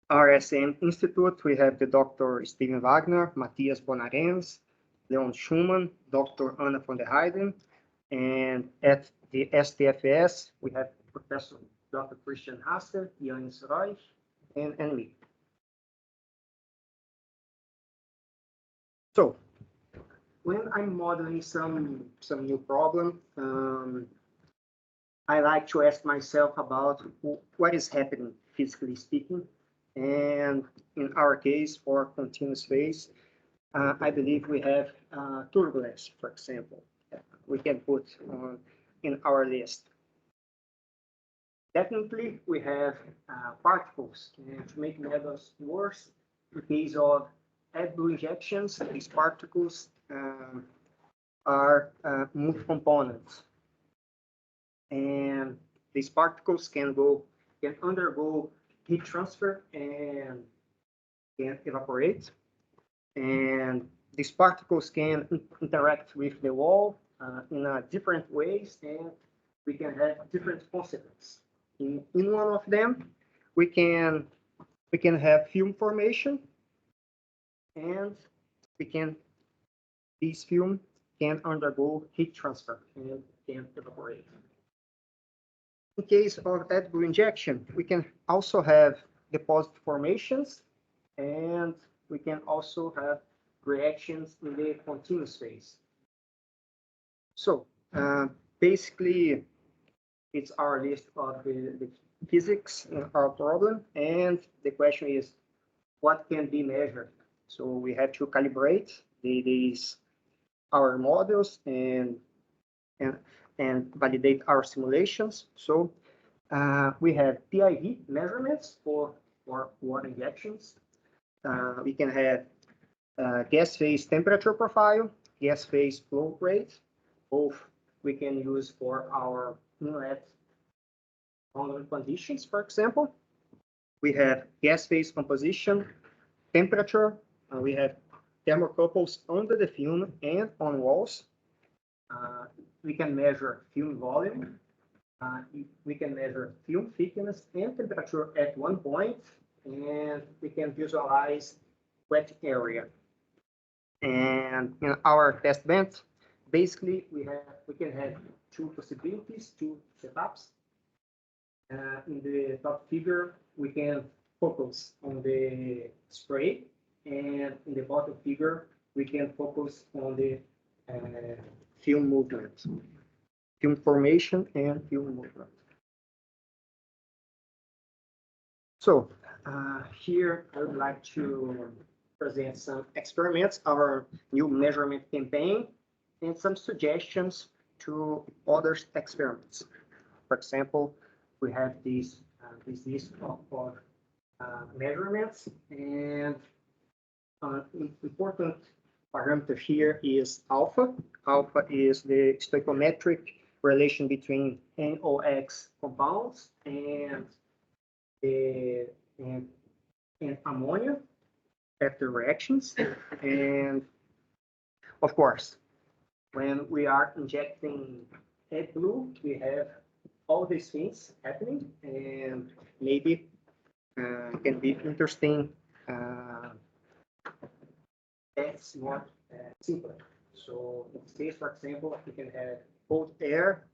RSM Institute, we have the Dr. Steven Wagner, Matthias Bonarens, Leon Schumann, Dr. Anna von der Heiden, and at the STFS, we have Professor Dr. Christian Haster, Janis Reich, and me. So, when I'm modeling some new problem, I like to ask myself about what is happening physically speaking. And in our case, for continuous phase, I believe we have turbulence, for example, we can put in our list. Definitely, we have particles, and to make matters worse, in case of AdBlue injections, these particles are multi-components, and these particles can undergo heat transfer and can evaporate, and these particles can interact with the wall in different ways, and we can have different consequences. In one of them, we can have film formation, and this film can undergo heat transfer and can evaporate. In case of AdBlue injection, we can also have deposit formations, and we can also have reactions in the continuous phase. So basically, it's our list of the physics in our problem, and the question is, what can be measured? So we have to calibrate our models and validate our simulations. So we have PIV measurements for water injections. We can have gas phase temperature profile, gas phase flow rate. Both we can use for our inlet boundary conditions, for example. We have gas phase composition, temperature. We have thermocouples under the film and on walls. We can measure film volume. We can measure film thickness and temperature at one point, and we can visualize wet area. And in our test bench, basically we can have two possibilities, two setups. In the top figure, we can focus on the spray, and in the bottom figure, we can focus on the film movement, film formation and film movement. So here I would like to present some experiments, our new measurement campaign, and some suggestions to other experiments. For example, we have this list of measurements, and important parameter here is alpha. Alpha is the stoichiometric relation between NOx compounds and ammonia after reactions. And of course, when we are injecting AdBlue, we have all these things happening, and maybe can be interesting. That's not simple. So in this case, for example, we can have cold air,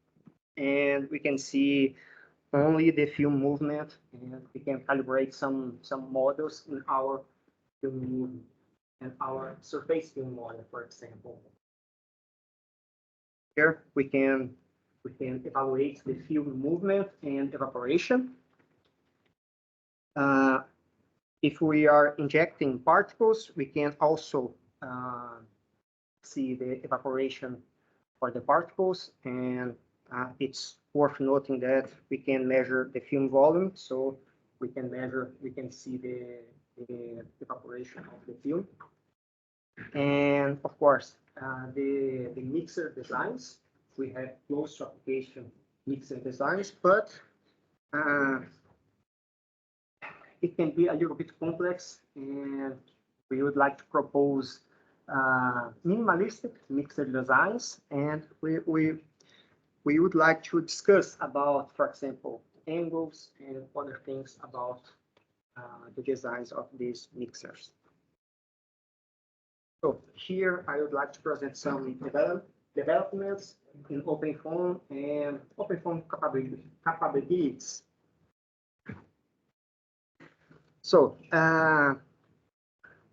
and we can see only the film movement, and we can calibrate some models in our film movement and our surface film model, for example. Here we can evaluate the film movement and evaporation. If we are injecting particles, we can also see the evaporation for the particles, and it's worth noting that we can measure the film volume, so we can see the evaporation of the film. And of course, the mixer designs, we have close to application mixer designs, but it can be a little bit complex, and we would like to propose minimalistic mixer designs, and we would like to discuss about, for example, angles and other things about the designs of these mixers. So here I would like to present some developments in OpenFOAM and OpenFOAM capabilities. So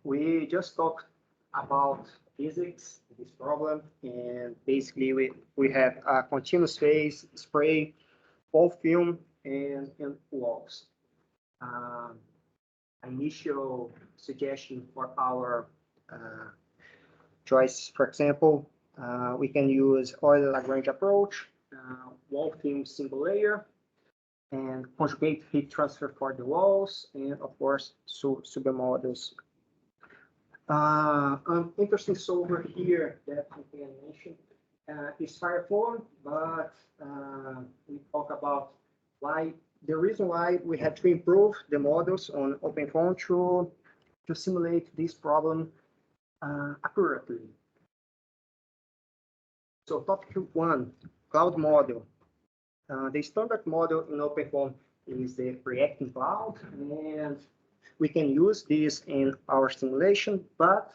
we just talked about physics, this problem, and basically we have a continuous phase spray, wall film, and walls. Initial suggestion for our choice, for example, we can use Euler-Lagrange approach, wall film single layer, and conjugate heat transfer for the walls, and of course, supermodels. An interesting solver here that I can mention is Fireform, but we talk about the reason why we had to improve the models on OpenFOAM to simulate this problem accurately. So topic 1, cloud model. The standard model in OpenFOAM is the reacting cloud, and we can use this in our simulation, but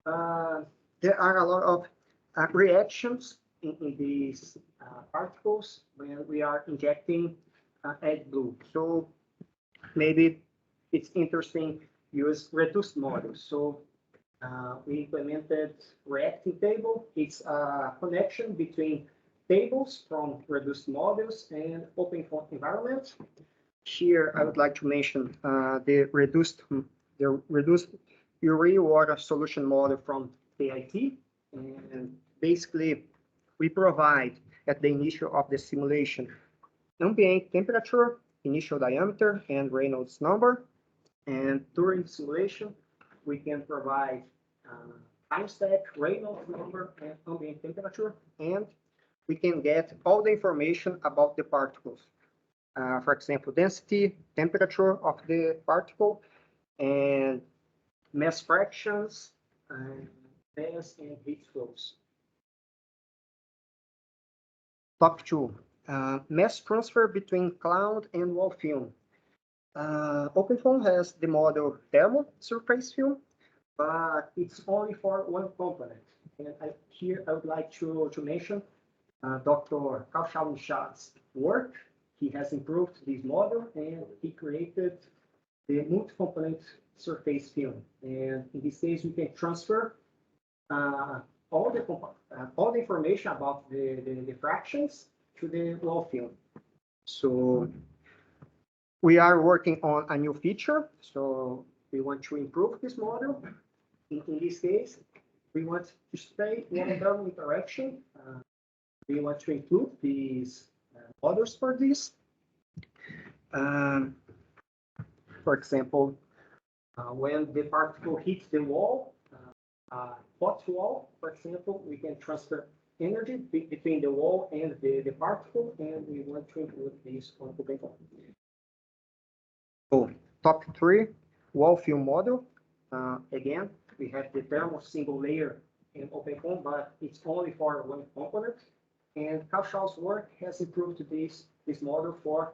there are a lot of reactions in these particles when we are injecting AdBlue. So maybe it's interesting use reduced models. So we implemented reacting table. It's a connection between tables from reduced models and OpenFOAM environments. Here, I would like to mention the reduced urea water solution model from KIT. And basically, we provide at the initial of the simulation ambient temperature, initial diameter, and Reynolds number. And during simulation, we can provide time step, Reynolds number, and ambient temperature, and we can get all the information about the particles. For example, density, temperature of the particle, and mass fractions, mass and heat flows. Topic 2, mass transfer between cloud and wall film. OpenFOAM has the model thermal surface film, but it's only for one component. And here I would like to mention Dr. Kaushal Nishad's work. He has improved this model, and he created the multi-component surface film. And in this case, we can transfer all the information about the fractions to the wall film. So we are working on a new feature. So we want to improve this model. In this case, we want to spray one-to-one interaction. We want to include these models for this. For example, when the particle hits the wall, hot wall, for example, we can transfer energy between the wall and the particle, and we want to include this on OpenFOAM. So, topic 3, wall film model. Again, we have the thermal single layer in OpenFOAM, but it's only for one component. And Kaushal's work has improved this model for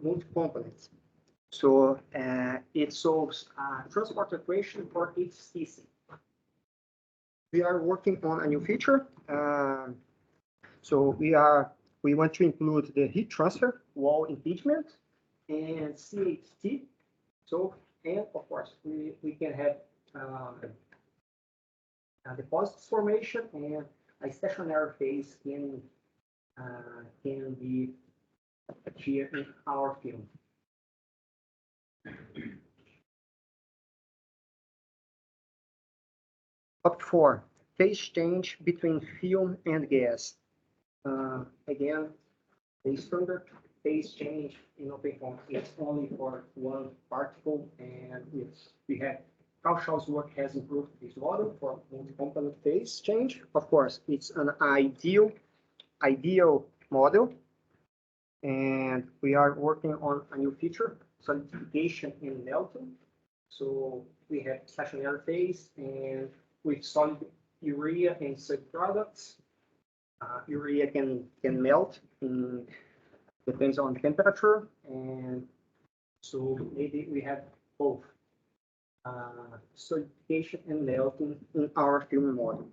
multi-components. So it solves transport equation for each species. We are working on a new feature. So we want to include the heat transfer, wall impingement, and CHT. So, and of course, we can have deposits formation, and a stationary phase can be here in our film. Up 4, phase change between film and gas. Again, the standard phase change in OpenCom is only for one particle, and we have Carl Schau's work has improved this model for multi-component phase change. Of course, it's an ideal model, and we are working on a new feature, solidification and melting. So we have stationary phase, and with solid urea and subproducts. Urea can melt, depends on temperature, and so maybe we have both solidification and melting in our film model.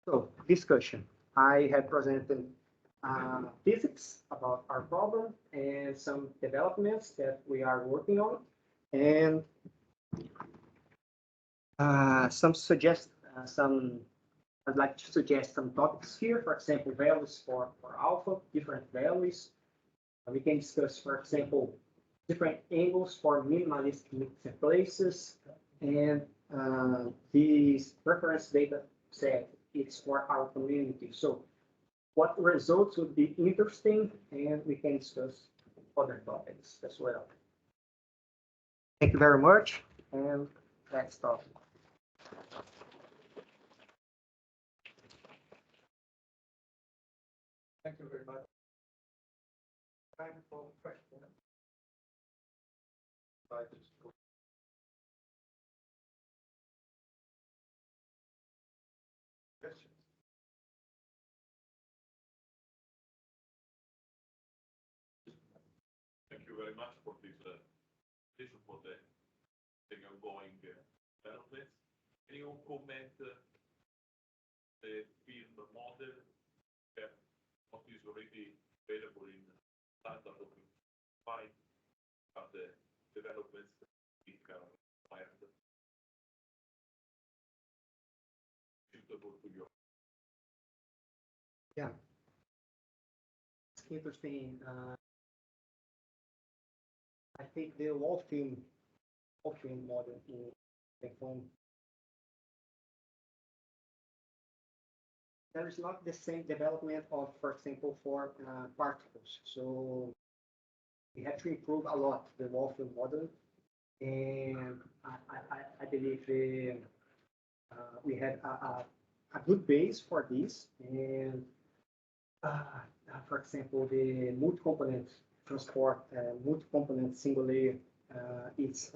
So discussion. I have presented physics about our problem and some developments that we are working on, and I'd like to suggest some topics here. For example, values for alpha, different values. We can discuss, for example, different angles for minimalistic mixing places, and this reference data set, it's for our community. So what results would be interesting, and we can discuss other topics as well. Thank you very much, and let's start. Thank you very much. Time for questions. Questions? Thank you very much for this presentation, for the ongoing developments. Can you comment the film model, what is already available in standard document 5, but the developments required suitable to your? Yeah, it's interesting. I think the wall film model in the phone, there is not the same development of, for example, for particles. So we have to improve a lot the wall film model, and I believe we have a good base for this. And for example, the multi-component transport, multi-component single layer, it's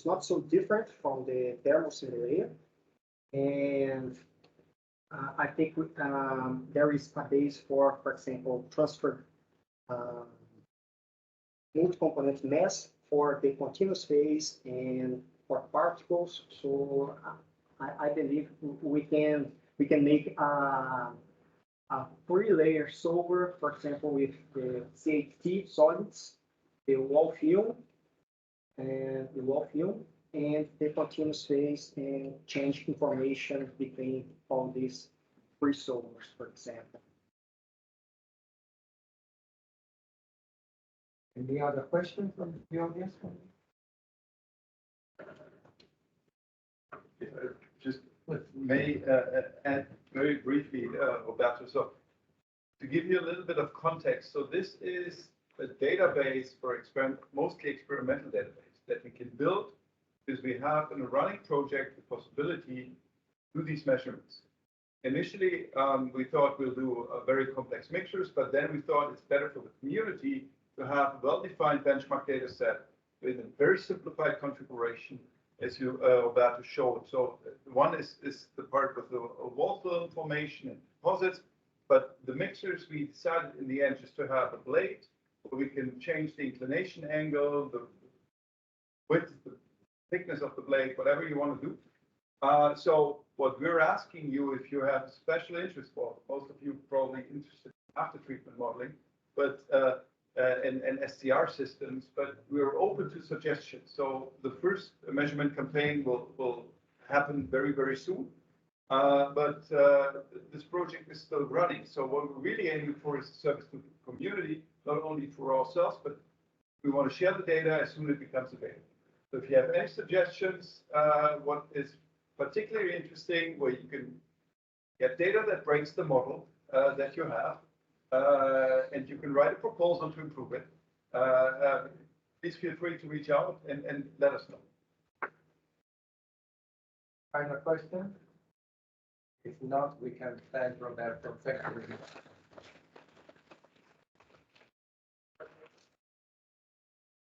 not so different from the thermal single layer, and I think there is a base for example, transfer multi-component mass for the continuous phase and for particles. So I believe we can make a 3-layer solver, for example, with the CHT solids, the wall film, and the continuous phase, and change information between all these 3 solvers, for example. Any other questions from the audience? Just may add very briefly, Roberto. So to give you a little bit of context, so this is a database for mostly experimental database that we can build because we have in a running project the possibility to do these measurements. Initially, we thought we'll do very complex mixtures, but then we thought it's better for the community to have a well-defined benchmark data set with a very simplified configuration, as you, Roberto, showed. So one is the part with the wall film formation and deposits, but the mixers, we decided in the end just to have a blade We can change the inclination angle, the width, the thickness of the blade, whatever you want to do. So what we're asking you, if you have special interest, well, most of you probably interested in after treatment modeling, but and SCR systems, but we're open to suggestions. So the first measurement campaign will happen very, very soon. But this project is still running. So what we're really aiming for is service to the community, not only for ourselves, but we want to share the data as soon as it becomes available. So if you have any suggestions, what is particularly interesting, where you can get data that breaks the model that you have, and you can write a proposal to improve it, please feel free to reach out and let us know. Final question? If not, we can thank Roberto. Thank you.